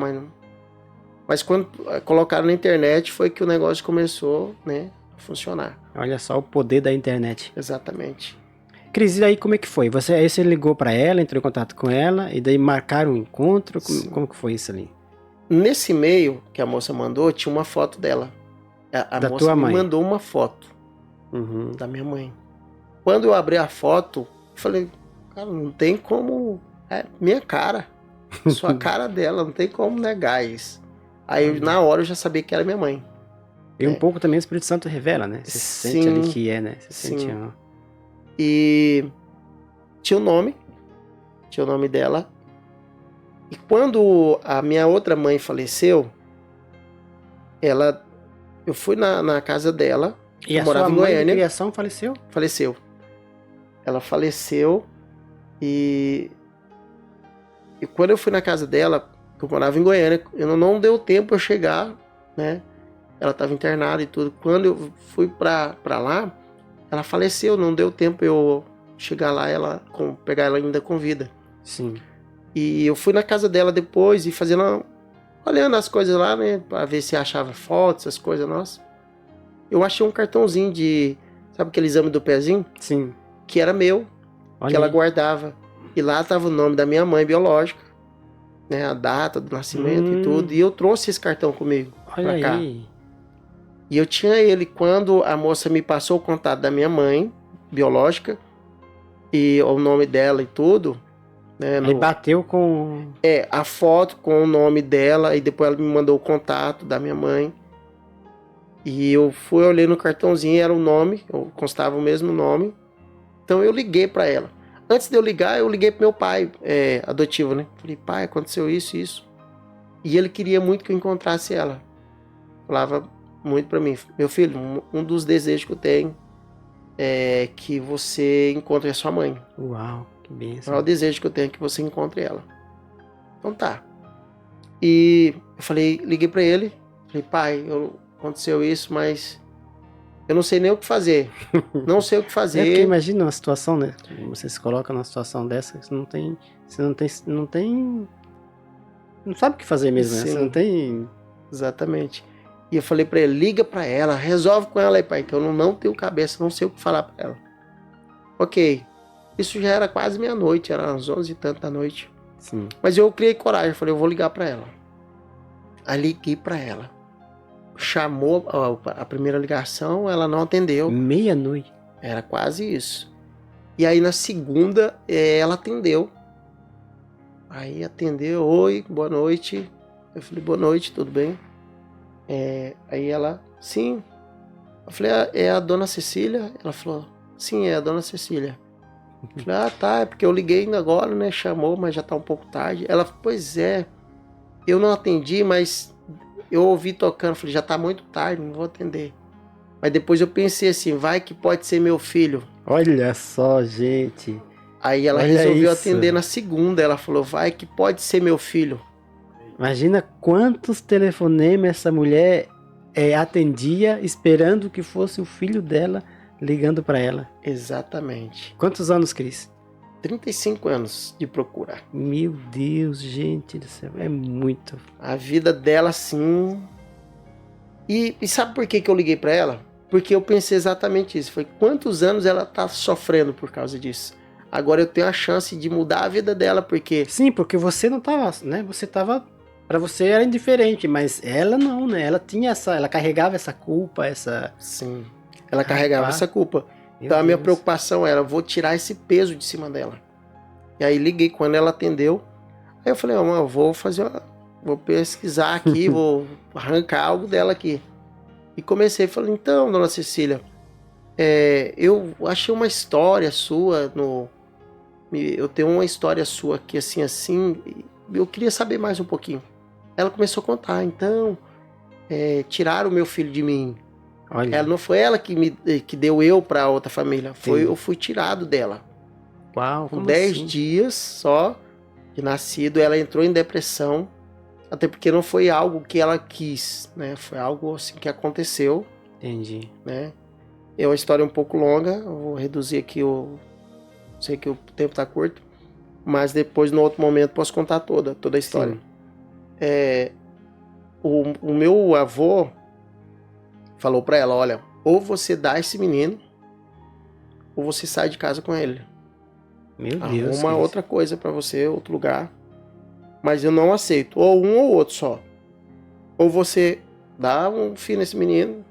mas quando colocaram na internet foi que o negócio começou, né, a funcionar. Olha só o poder da internet. Exatamente. Cris, e aí como é que foi? Aí você ligou pra ela, entrou em contato com ela, e daí marcaram um encontro? Como que foi isso ali? Nesse e-mail que a moça mandou, tinha uma foto dela. A da moça tua mãe? Me mandou uma foto da minha mãe. Quando eu abri a foto, eu falei, cara, não tem como... É minha cara. Sou a cara dela, não tem como negar isso. Aí, na hora, eu já sabia que era minha mãe. E um pouco também o Espírito Santo revela, né? Você sente ali que é, né? Você sente... E tinha o nome dela. E quando a minha outra mãe faleceu, eu fui na casa dela. E a sua mãe de criação faleceu? Faleceu. Ela faleceu e quando eu fui na casa dela, que eu morava em Goiânia, não deu tempo eu chegar, né? Ela estava internada e tudo. Quando eu fui pra lá, ela faleceu, não deu tempo eu chegar lá, pegar ela ainda com vida. Sim. E eu fui na casa dela depois e olhando as coisas lá, né? Pra ver se achava fotos, essas coisas, nossa. Eu achei um cartãozinho sabe aquele exame do pezinho? Sim. Que era meu, que ela guardava. E lá tava o nome da minha mãe biológica, né? A data do nascimento e tudo. E eu trouxe esse cartão comigo pra cá. E eu tinha ele quando a moça me passou o contato da minha mãe biológica e o nome dela e tudo. Né, Aí bateu com... a foto com o nome dela e depois ela me mandou o contato da minha mãe. E eu olhei no cartãozinho, era o nome, constava o mesmo nome. Então eu liguei pra ela. Antes de eu liguei pro meu pai adotivo, né? Falei, pai, aconteceu isso e isso. E ele queria muito que eu encontrasse ela. Falava muito pra mim, meu filho, um dos desejos que eu tenho é que você encontre a sua mãe. Uau, que bênção. É o desejo que eu tenho, que você encontre ela. Então tá. E eu liguei pra ele, falei, pai, aconteceu isso, mas eu não sei nem o que fazer. Não sei o que fazer. Porque imagina uma situação, né? Você se coloca numa situação dessa, você não sabe o que fazer mesmo, né? Você não tem Exatamente. E eu falei pra ele, liga pra ela, resolve com ela aí, pai, que eu não tenho cabeça, não sei o que falar pra ela. Ok. Isso já era quase meia-noite, era às 11 e tanto da noite. Sim. Mas eu criei coragem, falei, eu vou ligar pra ela. Aí liguei pra ela. Chamou a primeira ligação, ela não atendeu. Meia-noite. Era quase isso. E aí na segunda, ela atendeu. Aí atendeu, oi, boa noite. Eu falei, boa noite, tudo bem? Aí ela, sim. Eu falei, é a dona Cecília? Ela falou, sim, é a dona Cecília. Eu falei, tá, é porque eu liguei ainda agora, né? Chamou, mas já tá um pouco tarde. Ela, pois é, eu não atendi, mas eu ouvi tocando. Falei, já tá muito tarde, não vou atender. Mas depois eu pensei assim, vai que pode ser meu filho. Olha só, gente. Aí ela Olha resolveu isso. atender na segunda. Ela falou, vai que pode ser meu filho. Imagina quantos telefonemas essa mulher atendia esperando que fosse o filho dela ligando para ela. Exatamente. Quantos anos, Cris? 35 anos de procura. Meu Deus, gente do céu, é muito. A vida dela, sim. E sabe por que eu liguei pra ela? Porque eu pensei exatamente isso. Foi quantos anos ela tá sofrendo por causa disso. Agora eu tenho a chance de mudar a vida dela, porque... Sim, porque você não tava, né? Você tava... Pra você era indiferente, mas ela não, né? Ela tinha ela carregava essa culpa, essa... Sim, ela carregava essa culpa. Então a minha preocupação era, vou tirar esse peso de cima dela. E aí liguei quando ela atendeu. Aí eu falei, eu vou pesquisar aqui, vou arrancar algo dela aqui. E comecei, falei, então, dona Cecília, eu achei uma história sua eu tenho uma história sua aqui, assim, eu queria saber mais um pouquinho. Ela começou a contar, então, tiraram o meu filho de mim. Olha. Ela não foi ela que deu eu para outra família, eu fui tirado dela. Uau, Com 10 dias só de nascido, ela entrou em depressão, até porque não foi algo que ela quis, né? Foi algo assim que aconteceu. Entendi. Né? É uma história um pouco longa, eu vou reduzir aqui, sei que o tempo tá curto, mas depois, no outro momento, posso contar toda a história. O meu avô falou para ela, olha, ou você dá esse menino, ou você sai de casa com ele. Meu Deus. Arruma outra coisa para você, outro lugar. Mas eu não aceito. Ou um ou outro só. Ou você dá um fim nesse menino,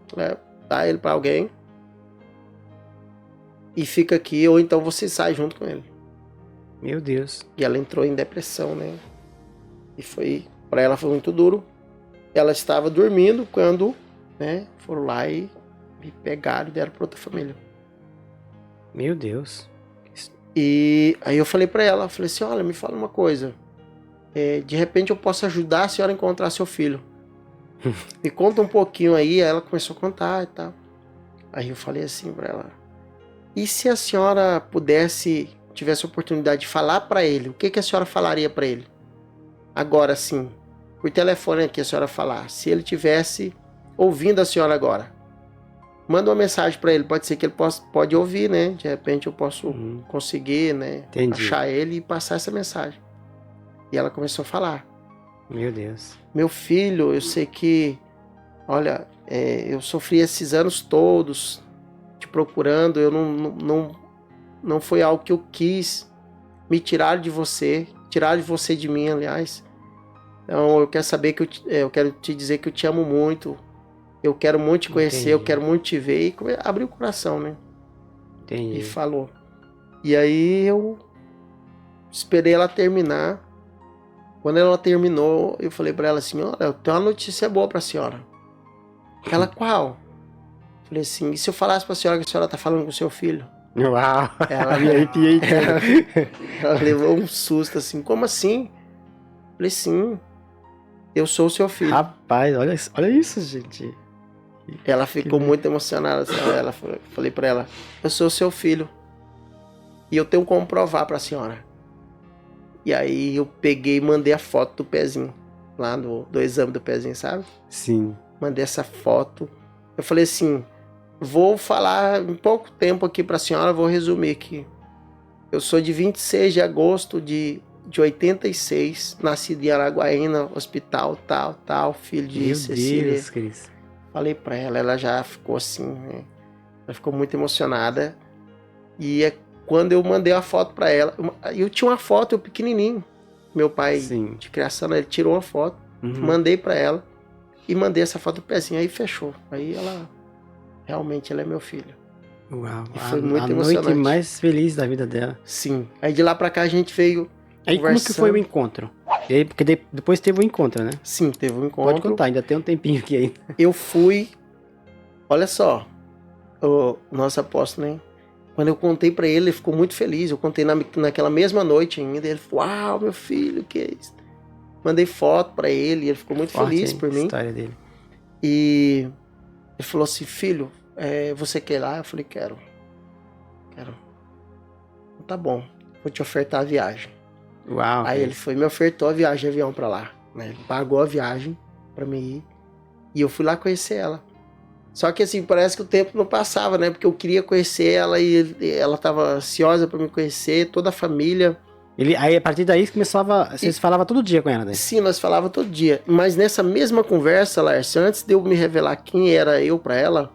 dá ele para alguém e fica aqui, ou então você sai junto com ele. Meu Deus. E ela entrou em depressão, né? E para ela foi muito duro. Ela estava dormindo quando, né, foram lá e me pegaram e deram para outra família. Meu Deus. E aí eu falei para ela, falei assim, olha, me fala uma coisa. De repente eu posso ajudar a senhora a encontrar seu filho. Me conta um pouquinho aí. Aí ela começou a contar e tal. Aí eu falei assim para ela, e se a senhora tivesse a oportunidade de falar para ele, o que a senhora falaria para ele? Agora sim, por telefone aqui a senhora falar, se ele tivesse ouvindo a senhora agora, manda uma mensagem para ele, pode ser que ele pode ouvir, né? De repente eu posso conseguir, né? Achar ele e passar essa mensagem. E ela começou a falar. Meu Deus. Meu filho, eu sei que, olha, eu sofri esses anos todos te procurando, eu não foi algo que eu quis, me tiraram de você de mim, aliás. Então eu quero saber eu quero te dizer que eu te amo muito, eu quero muito te conhecer, eu quero muito te ver, e abriu o coração, né? Entendi. E falou. E aí eu esperei ela terminar. Quando ela terminou, eu falei pra ela assim, olha, eu tenho uma notícia boa pra senhora. Ela, qual? Falei assim, e se eu falasse pra senhora que a senhora tá falando com o seu filho? Uau, me arrepiei. Ela levou um susto assim, como assim? Falei, sim, eu sou o seu filho. Rapaz, olha isso, gente. Ela ficou muito emocionada. Falei pra ela, eu sou o seu filho. E eu tenho como provar pra senhora. E aí eu peguei e mandei a foto do pezinho. Lá do exame do pezinho, sabe? Sim. Mandei essa foto. Eu falei assim, vou falar em pouco tempo aqui pra senhora, vou resumir aqui. Eu sou de 26 de agosto de de 86, nascido em Araguaína, hospital, tal, filho de Meu Cecília. Deus, Cris. Falei pra ela, ela já ficou assim, né? Ela ficou muito emocionada. E é quando eu mandei a foto pra ela, eu tinha uma foto, eu pequenininho. Meu pai, Sim. de criação, ele tirou uma foto, Uhum. mandei pra ela e mandei essa foto do pezinho, aí fechou. Aí ela, realmente, ela é meu filho. Uau, E foi muito a noite emocionante. mais feliz da vida dela. Sim. Aí de lá pra cá a gente veio Aí como que foi o encontro? E aí, porque depois teve o encontro, né? Sim, teve um encontro. Pode contar, ainda tem um tempinho aqui ainda. Eu fui, olha só, o nosso apóstolo, né? Quando eu contei pra ele, ele ficou muito feliz. Eu contei naquela mesma noite ainda. Ele falou, uau, meu filho, que é isso? Mandei foto pra ele, ele ficou muito Forte, feliz hein, por a mim. história dele. E ele falou assim, filho, você quer ir lá? Eu falei, quero. Então, tá bom, vou te ofertar a viagem. Uau. Aí ele foi, me ofertou a viagem de avião pra lá. Né? Ele pagou a viagem pra mim ir. E eu fui lá conhecer ela. Só que assim, parece que o tempo não passava, né? Porque eu queria conhecer ela e ela tava ansiosa pra me conhecer, toda a família. Aí a partir daí vocês falavam todo dia com ela, né? Sim, nós falava todo dia. Mas nessa mesma conversa, Lárcio, antes de eu me revelar quem era eu pra ela,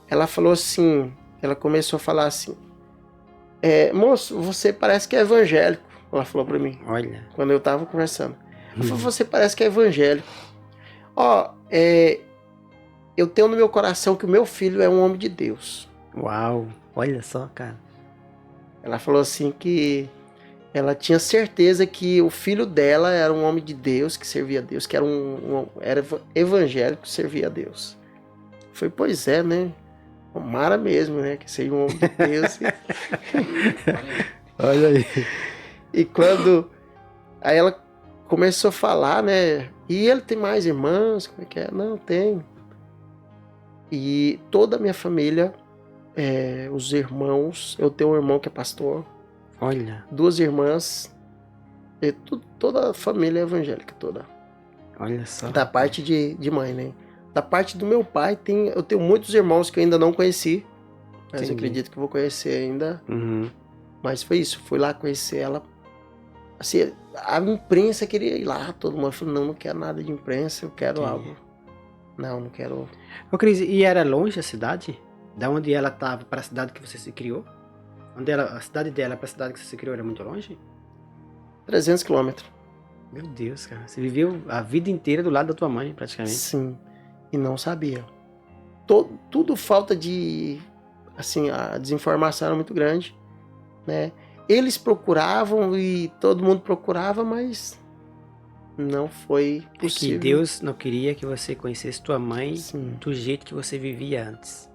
ela falou assim, ela começou a falar assim, moço, você parece que é evangélico. Ela falou pra mim. Olha. Quando eu tava conversando. Ela falou, você parece que é evangélico. Eu tenho no meu coração que o meu filho é um homem de Deus. Uau, olha só, cara. Ela falou assim que ela tinha certeza que o filho dela era um homem de Deus, que servia a Deus, que era era evangélico, que servia a Deus. Foi, pois é, né? Tomara mesmo, né? Que seja um homem de Deus. Olha aí. E quando... Aí ela começou a falar, né? E ele tem mais irmãos? Como é que é? Não, tem. E toda a minha família, os irmãos, eu tenho um irmão que é pastor. Olha. 2 irmãs, toda a família é evangélica, toda. Olha só. Da parte de mãe, né? Da parte do meu pai, eu tenho muitos irmãos que eu ainda não conheci. Mas Entendi. eu acredito que eu vou conhecer ainda. Mas foi isso, fui lá conhecer ela. Assim, a imprensa queria ir lá, todo mundo falou, não quero nada de imprensa, eu quero algo. Não quero... Ô Cris, e era longe a cidade? Da onde ela estava para a cidade que você se criou? A cidade dela para a cidade que você se criou era muito longe? 300 quilômetros. Meu Deus, cara. Você viveu a vida inteira do lado da tua mãe, praticamente. Sim, e não sabia. Tudo falta de... Assim, a desinformação era muito grande, né? Eles procuravam e todo mundo procurava, mas não foi possível. É que Deus não queria que você conhecesse tua mãe Sim. do jeito que você vivia antes.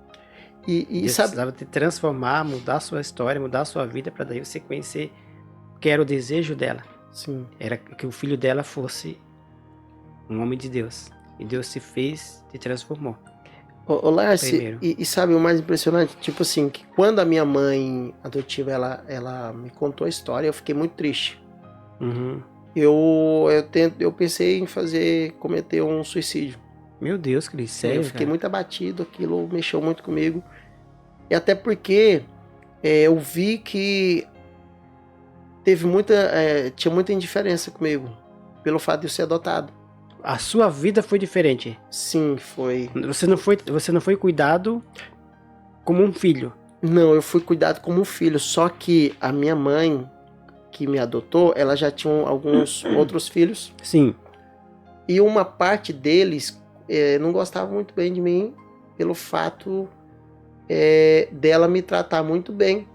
E Deus sabe... precisava te transformar, mudar a sua história, mudar a sua vida, para daí você conhecer o que era o desejo dela. Sim. Era que o filho dela fosse um homem de Deus. E Deus se fez, te transformou. Ô Lárcio, e sabe o mais impressionante? Tipo assim, que quando a minha mãe adotiva, ela me contou a história, eu fiquei muito triste. Eu pensei em cometer um suicídio. Meu Deus, Cris, sério? Eu fiquei muito abatido, aquilo mexeu muito comigo. E até porque eu vi que tinha muita indiferença comigo, pelo fato de eu ser adotado. A sua vida foi diferente? Sim, foi. Você não foi cuidado como um filho? Não, eu fui cuidado como um filho, só que a minha mãe, que me adotou, ela já tinha alguns outros filhos. Sim. E uma parte deles não gostava muito bem de mim, pelo fato dela me tratar muito bem.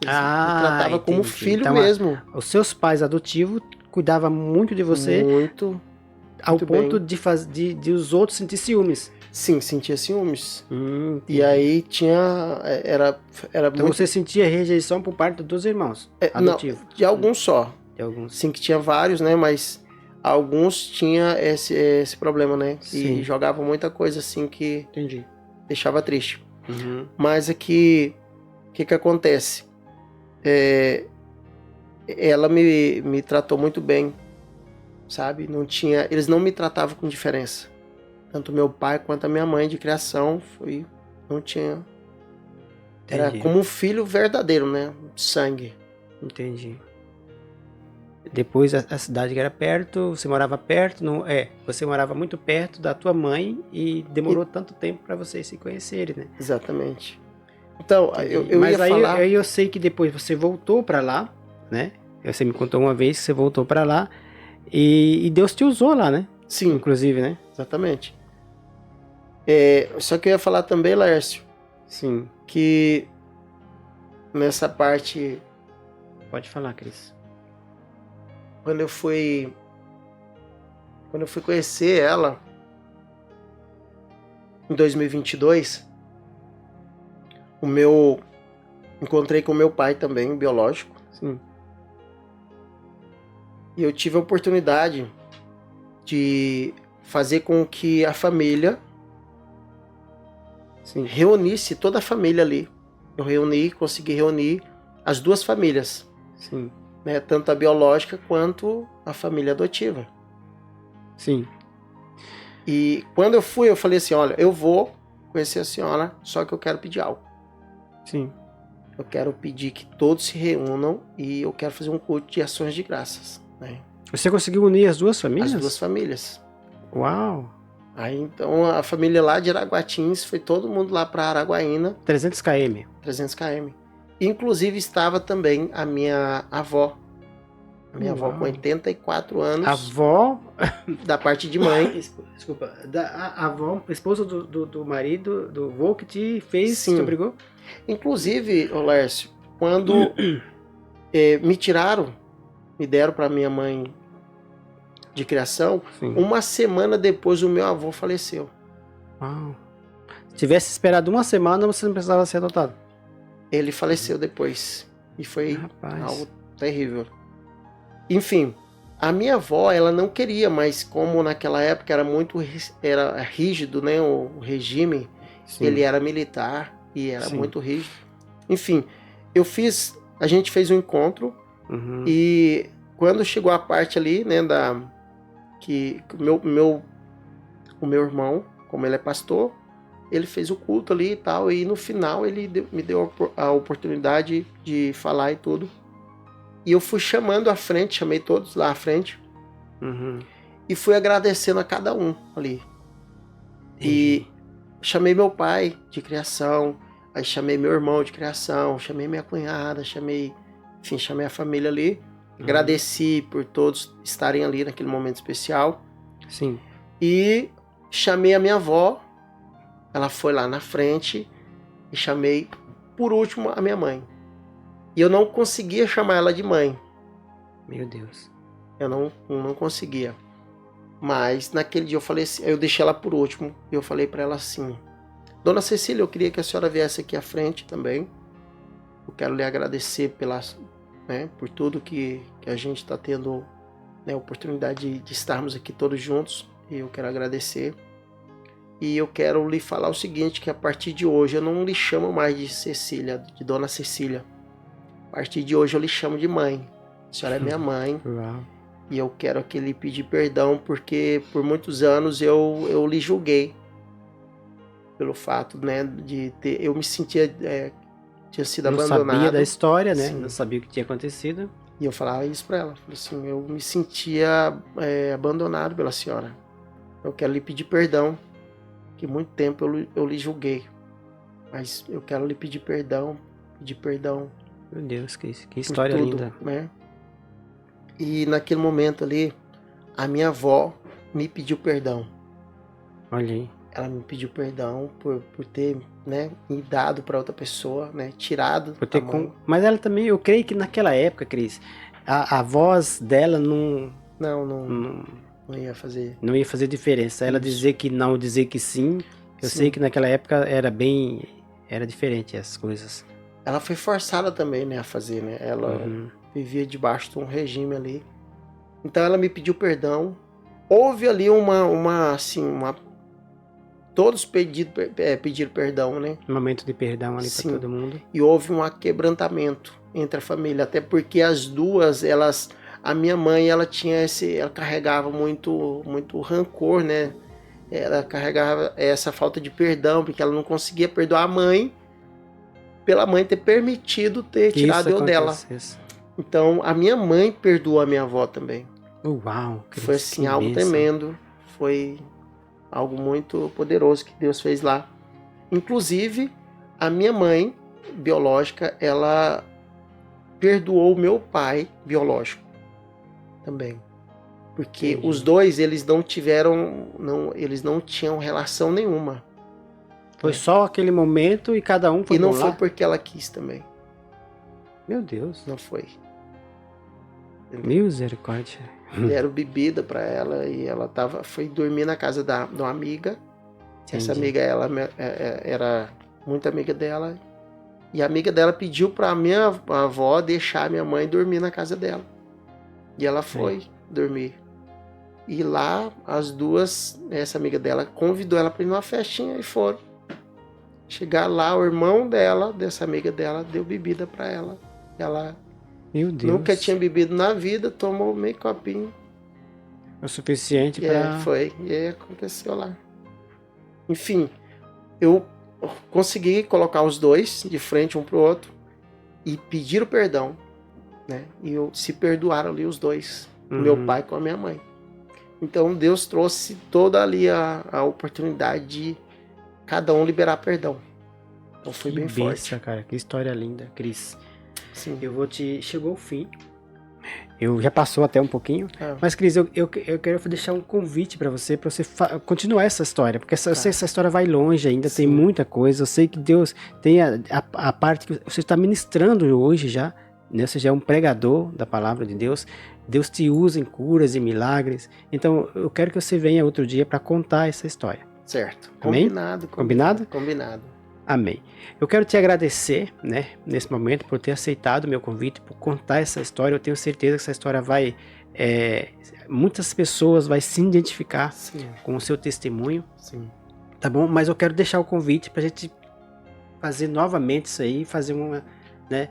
Me tratava como filho então, mesmo. Os seus pais adotivos cuidavam muito de você. Muito. Ao ponto de os outros sentir ciúmes. Sim, sentia ciúmes. E aí era então muito... você sentia rejeição por parte dos irmãos adotivos? Não, de alguns só. De alguns. Sim, que tinha vários, né? Mas alguns tinha esse problema, né? Sim. E jogavam muita coisa assim que Entendi. Deixava triste. Mas aqui, o que acontece? Ela me tratou muito bem. Sabe? Eles não me tratavam com diferença. Tanto meu pai quanto a minha mãe de criação não tinha. Era como um filho verdadeiro, né? De sangue. Entendi. depois a cidade que era perto, você morava perto, não você morava muito perto da tua mãe e demorou tanto tempo para vocês se conhecerem, né? Exatamente. Então, eu Mas ia aí, falar... aí eu sei que depois você voltou para lá, né? Você me contou uma vez que você voltou para lá e Deus te usou lá, né? Sim, Inclusive, né? exatamente. Só que eu ia falar também, Laércio, Sim. que nessa parte, Pode falar, Cris. quando eu fui conhecer ela em 2022, encontrei com o meu pai também, biológico, Sim. e eu tive a oportunidade de fazer com que a família Sim. reunisse toda a família ali. Eu consegui reunir as duas famílias, Sim. né? Tanto a biológica quanto a família adotiva. Sim. E quando eu fui, eu falei assim, olha, eu vou conhecer a senhora, só que eu quero pedir algo. Sim. Eu quero pedir que todos se reúnam e eu quero fazer um culto de ações de graças, né? Você conseguiu unir as duas famílias? As duas famílias. Uau! Aí então a família lá de Araguatins foi todo mundo lá para Araguaína, 300 km. 300 km. Inclusive estava também a minha avó. A minha avó com 84 anos. Avó? Da parte de mãe. Desculpa. A avó, esposa do marido, do vô que te fez, Sim. te obrigou? Inclusive, Lércio, quando me deram para minha mãe de criação, Sim. uma semana depois o meu avô faleceu. Uau. Se tivesse esperado uma semana, você não precisava ser adotado. Ele faleceu depois. E foi algo terrível. Enfim, a minha avó, ela não queria, mas como naquela época era rígido, né, o regime, sim, ele era militar e era, sim, muito rígido. Enfim, a gente fez um encontro, uhum, e quando chegou a parte ali, né, que o meu irmão, como ele é pastor, ele fez o culto ali e tal, e no final ele me deu a oportunidade de falar e tudo. E eu fui chamando à frente, chamei todos lá à frente, uhum, e fui agradecendo a cada um ali. E chamei meu pai de criação, aí chamei meu irmão de criação, chamei minha cunhada, chamei a família ali. Uhum. Agradeci por todos estarem ali naquele momento especial. Sim. E chamei a minha avó, ela foi lá na frente, e chamei, por último, a minha mãe. E eu não conseguia chamar ela de mãe. Meu Deus. Eu não conseguia. Mas naquele dia eu falei assim, eu deixei ela por último, e eu falei para ela assim, Dona Cecília, eu queria que a senhora viesse aqui à frente também. Eu quero lhe agradecer por tudo que a gente está tendo, né, a oportunidade de estarmos aqui todos juntos. E eu quero agradecer. E eu quero lhe falar o seguinte, que a partir de hoje eu não lhe chamo mais de Cecília, de Dona Cecília. A partir de hoje eu lhe chamo de mãe. A senhora é minha mãe. Uau. E eu quero aqui lhe pedir perdão porque por muitos anos eu lhe julguei. Pelo fato, né, de ter... Eu me sentia... tinha sido abandonado. Não sabia da história, né? Sim. Não sabia o que tinha acontecido. E eu falava isso pra ela. Falei assim, eu me sentia abandonado pela senhora. Eu quero lhe pedir perdão. Que muito tempo eu lhe julguei. Mas eu quero lhe pedir perdão. Meu Deus, que história tudo, linda. Né? E naquele momento ali, a minha avó me pediu perdão. Olha aí. Ela me pediu perdão por ter, né, me dado para outra pessoa, né, tirado. Por ter Mas ela também, eu creio que naquela época, Cris, a voz dela não ia fazer. Não ia fazer diferença. Ela dizer que não, dizer que sim. Eu sei que naquela época era diferente as coisas. Ela foi forçada também, né, a fazer, né? Ela vivia debaixo de um regime ali. Então ela me pediu perdão. Houve ali todos pediram perdão, né? Um momento de perdão ali para todo mundo. E houve um aquebrantamento entre a família, até porque as duas, a minha mãe, ela carregava muito rancor, né? Ela carregava essa falta de perdão, porque ela não conseguia perdoar a mãe, pela mãe ter permitido ter tirado eu dela. Então, a minha mãe perdoou a minha avó também. Uau! Foi assim, algo tremendo. Foi algo muito poderoso que Deus fez lá. Inclusive, a minha mãe biológica, ela perdoou o meu pai biológico também. Porque Entendi. os dois, eles não tinham relação nenhuma. Foi só aquele momento e cada um foi E não por foi lá? porque ela quis também. Meu Deus. Não foi. Misericórdia. Deram bebida pra ela e ela foi dormir na casa de uma amiga. Essa Entendi. amiga, ela era muito amiga dela. E a amiga dela pediu pra minha avó deixar a minha mãe dormir na casa dela. E ela foi dormir. E lá, as duas, essa amiga dela, convidou ela pra ir numa festinha e foram. Chegar lá, o irmão dela, dessa amiga dela, deu bebida pra ela. Ela Meu Deus. nunca tinha bebido na vida, tomou meio copinho. O suficiente E pra... aí foi. E aí aconteceu lá. Enfim, eu consegui colocar os dois de frente um pro outro e pediram perdão, né? E se perdoaram ali os dois, meu pai com a minha mãe. Então Deus trouxe toda ali a oportunidade de cada um liberar perdão. Então foi bem forte. Cara, que história linda, Cris. Sim. Chegou o fim. Eu já passou até um pouquinho. Mas, Cris, eu quero deixar um convite para você continuar essa história. Porque eu sei que essa história vai longe ainda, tem muita coisa. Eu sei que Deus tem a parte que você está ministrando hoje já. Né? Você já é um pregador da palavra de Deus. Deus te usa em curas e milagres. Então, eu quero que você venha outro dia para contar essa história. Certo. Amém? Combinado? Amém. Eu quero te agradecer, né, nesse momento, por ter aceitado o meu convite, por contar essa história. Eu tenho certeza que essa história vai... muitas pessoas vão se identificar com o seu testemunho. Sim. Tá bom? Mas eu quero deixar o convite pra gente fazer novamente isso aí, fazer uma... né,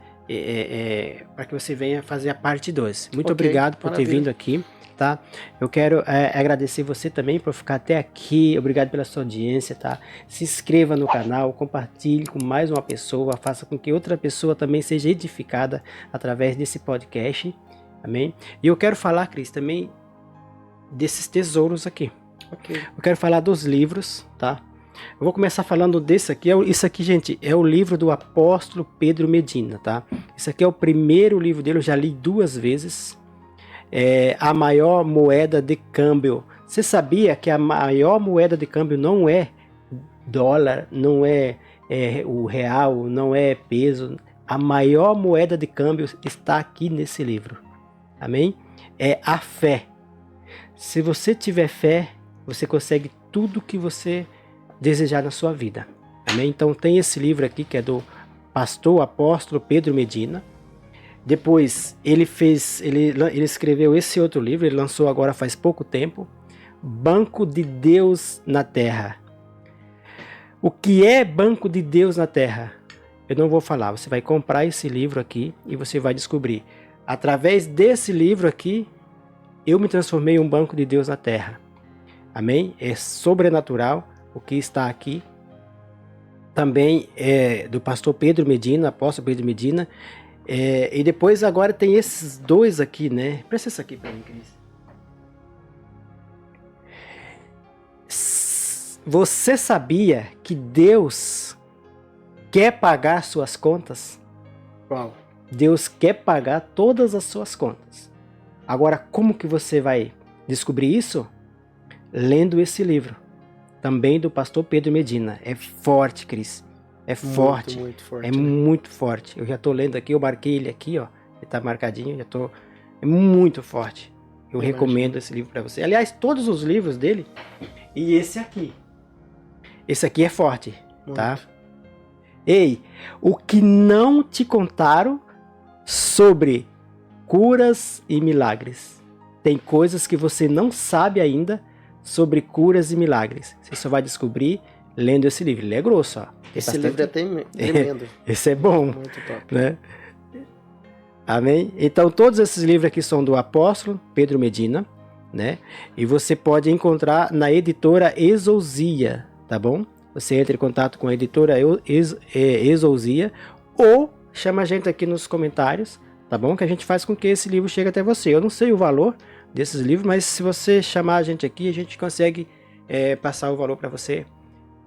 para que você venha fazer a parte 2. Muito obrigado por ter vindo aqui. Tá? Eu quero agradecer você também por ficar até aqui. Obrigado pela sua audiência, tá? Se inscreva no canal, compartilhe com mais uma pessoa, faça com que outra pessoa também seja edificada através desse podcast. Amém? E eu quero falar, Cris, também desses tesouros aqui. Eu quero falar dos livros, tá? Eu vou começar falando desse aqui. Isso aqui, gente, é o livro do apóstolo Pedro Medina, tá? Isso aqui é o primeiro livro dele, eu já li 2 vezes. A maior moeda de câmbio. Você sabia que a maior moeda de câmbio não é dólar, não é o real, não é peso? A maior moeda de câmbio está aqui nesse livro. Amém? É a fé. Se você tiver fé, você consegue tudo que você desejar na sua vida. Amém? Então tem esse livro aqui que é do pastor apóstolo Pedro Medina. Depois ele escreveu esse outro livro, ele lançou agora faz pouco tempo, Banco de Deus na Terra. O que é Banco de Deus na Terra? Eu não vou falar, você vai comprar esse livro aqui e você vai descobrir. Através desse livro aqui, eu me transformei em um Banco de Deus na Terra. Amém? É sobrenatural o que está aqui. Também é do pastor Pedro Medina, apóstolo Pedro Medina. E depois agora tem esses 2 aqui, né? Presta isso aqui para mim, Cris. Você sabia que Deus quer pagar suas contas? Uau. Deus quer pagar todas as suas contas. Agora, como que você vai descobrir isso? Lendo esse livro. Também do pastor Pedro Medina. É forte, Cris. É forte. Muito forte. É muito forte. Eu já tô lendo aqui, eu marquei ele aqui, ó. Ele tá marcadinho, é muito forte. Eu recomendo esse livro para você. Aliás, todos os livros dele. E esse aqui. Esse aqui é forte, tá? Ei, o que não te contaram sobre curas e milagres. Tem coisas que você não sabe ainda sobre curas e milagres. Você só vai descobrir lendo esse livro. Ele é grosso, ó. Esse livro é tremendo. Esse é bom. Muito top. Né? Amém? Então, todos esses livros aqui são do apóstolo Pedro Medina, né? E você pode encontrar na editora Exousia, tá bom? Você entra em contato com a editora Exousia ou chama a gente aqui nos comentários, tá bom? Que a gente faz com que esse livro chegue até você. Eu não sei o valor desses livros, mas se você chamar a gente aqui, a gente consegue passar o valor para você.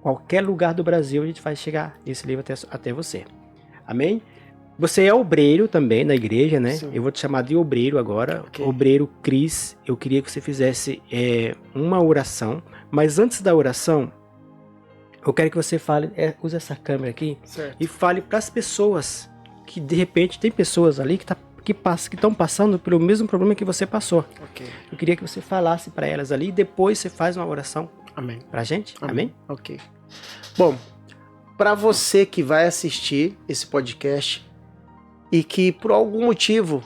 Qualquer lugar do Brasil a gente faz chegar esse livro até você. Amém? Você é obreiro também na igreja, né? Sim. Eu vou te chamar de obreiro agora. Okay. Obreiro Cris. Eu queria que você fizesse uma oração. Mas antes da oração, eu quero que você fale, use essa câmera aqui, certo, e fale para as pessoas que de repente tem pessoas ali que estão passando pelo mesmo problema que você passou. Ok. Eu queria que você falasse para elas ali e depois você faz uma oração. Amém. Pra gente? Amém? Ok. Bom, para você que vai assistir esse podcast e que por algum motivo,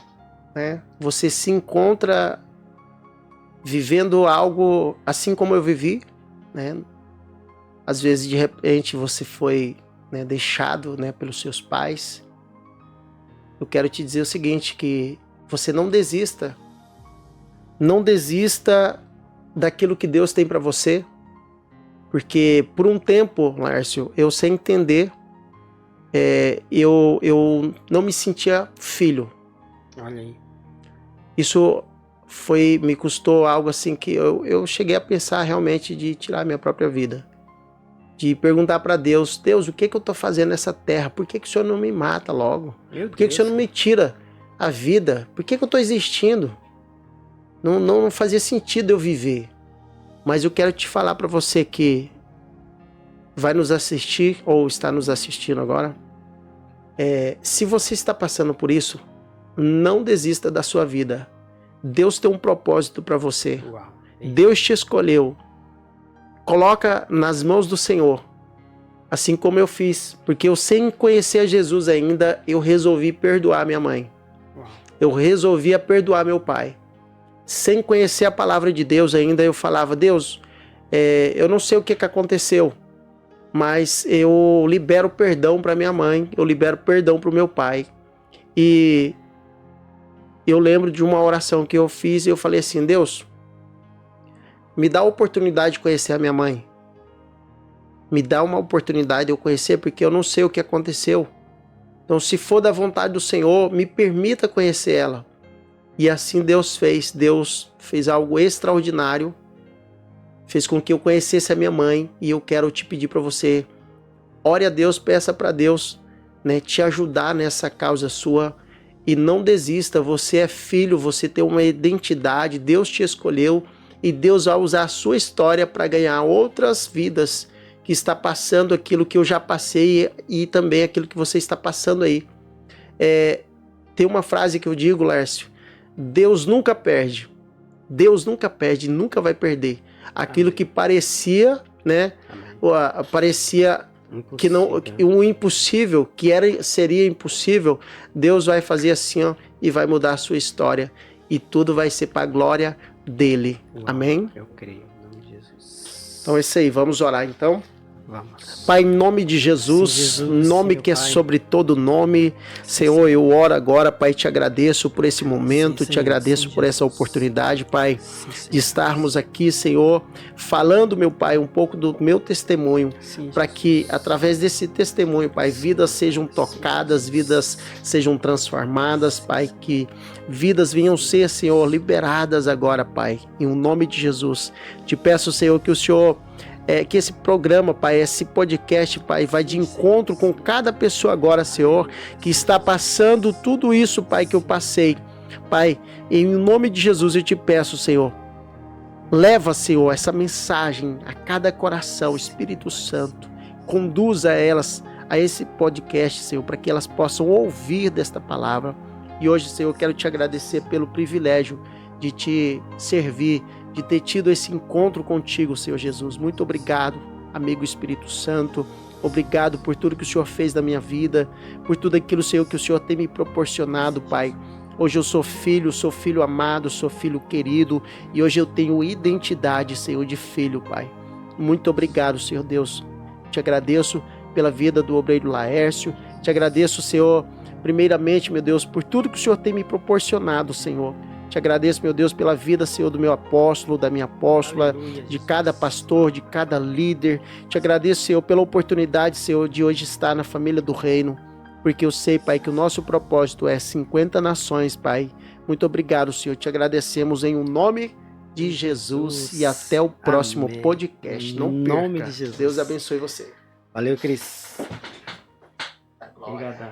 né, você se encontra vivendo algo assim como eu vivi, né? Às vezes de repente você foi, né, deixado, né, pelos seus pais. Eu quero te dizer o seguinte, que você não desista daquilo que Deus tem para você. Porque por um tempo, Lárcio, eu sem entender, eu não me sentia filho. Olha aí. Isso me custou algo assim que eu cheguei a pensar realmente de tirar minha própria vida. De perguntar para Deus, o que eu estou fazendo nessa terra? Por que o Senhor não me mata logo? Por que o Senhor não me tira a vida? Por que eu estou existindo? Não fazia sentido eu viver. Mas eu quero te falar para você que vai nos assistir ou está nos assistindo agora. Se você está passando por isso, não desista da sua vida. Deus tem um propósito para você. Uau. Deus te escolheu. Coloca nas mãos do Senhor. Assim como eu fiz. Porque eu, sem conhecer a Jesus ainda, eu resolvi perdoar minha mãe. Uau. Eu resolvi perdoar meu pai. Sem conhecer a palavra de Deus ainda, eu falava, Deus, eu não sei o que aconteceu, mas eu libero perdão para minha mãe, eu libero perdão para o meu pai. E eu lembro de uma oração que eu fiz e eu falei assim, Deus, me dá a oportunidade de conhecer a minha mãe. Me dá uma oportunidade de eu conhecer, porque eu não sei o que aconteceu. Então, se for da vontade do Senhor, me permita conhecer ela. E assim Deus fez algo extraordinário, fez com que eu conhecesse a minha mãe, e eu quero te pedir para você, ore a Deus, peça para Deus, né, te ajudar nessa causa sua, e não desista, você é filho, você tem uma identidade, Deus te escolheu, e Deus vai usar a sua história para ganhar outras vidas, que está passando aquilo que eu já passei, e também aquilo que você está passando aí. Tem uma frase que eu digo, Lércio, Deus nunca perde, nunca vai perder aquilo que parecia, né? Parecia impossível, que não, um impossível, seria impossível. Deus vai fazer assim, ó, e vai mudar a sua história, e tudo vai ser para a glória dele. Uau, amém? Eu creio, em nome de Jesus. Então é isso aí, vamos orar então. Vamos. Pai, em nome de Jesus, Sim, nome Senhor, que é Pai. sobre todo nome, Senhor, eu oro agora, Pai, te agradeço por esse momento, Sim, te agradeço sim, por essa Jesus. oportunidade, Pai, Sim, de estarmos aqui, Senhor, falando, meu Pai, um pouco do meu testemunho, sim, para que, através desse testemunho, Pai, vidas sejam tocadas, vidas sejam transformadas, Pai, que vidas venham ser, Senhor, liberadas agora, Pai, em nome de Jesus. Te peço, Senhor, que o Senhor... que esse programa, Pai, esse podcast, Pai, vai de encontro com cada pessoa agora, Senhor, que está passando tudo isso, Pai, que eu passei. Pai, em nome de Jesus eu te peço, Senhor, leva, Senhor, essa mensagem a cada coração, Espírito Santo, conduza elas a esse podcast, Senhor, para que elas possam ouvir desta palavra. E hoje, Senhor, eu quero te agradecer pelo privilégio de te servir, de ter tido esse encontro contigo, Senhor Jesus. Muito obrigado, amigo Espírito Santo. Obrigado por tudo que o Senhor fez na minha vida, por tudo aquilo, Senhor, que o Senhor tem me proporcionado, Pai. Hoje eu sou filho amado, sou filho querido, e hoje eu tenho identidade, Senhor, de filho, Pai. Muito obrigado, Senhor Deus. Te agradeço pela vida do obreiro Laércio. Te agradeço, Senhor, primeiramente, meu Deus, por tudo que o Senhor tem me proporcionado, Senhor. Te agradeço, meu Deus, pela vida, Senhor, do meu apóstolo, da minha apóstola, aleluia, de cada pastor, de cada líder. Te agradeço, Senhor, pela oportunidade, Senhor, de hoje estar na família do reino. porque eu sei, Pai, que o nosso propósito é 50 nações, Pai. Muito obrigado, Senhor. Te agradecemos em nome de Jesus e até o próximo Amém. podcast. Não Em perca. nome de Jesus. Deus abençoe você. Valeu, Cris. Obrigadão.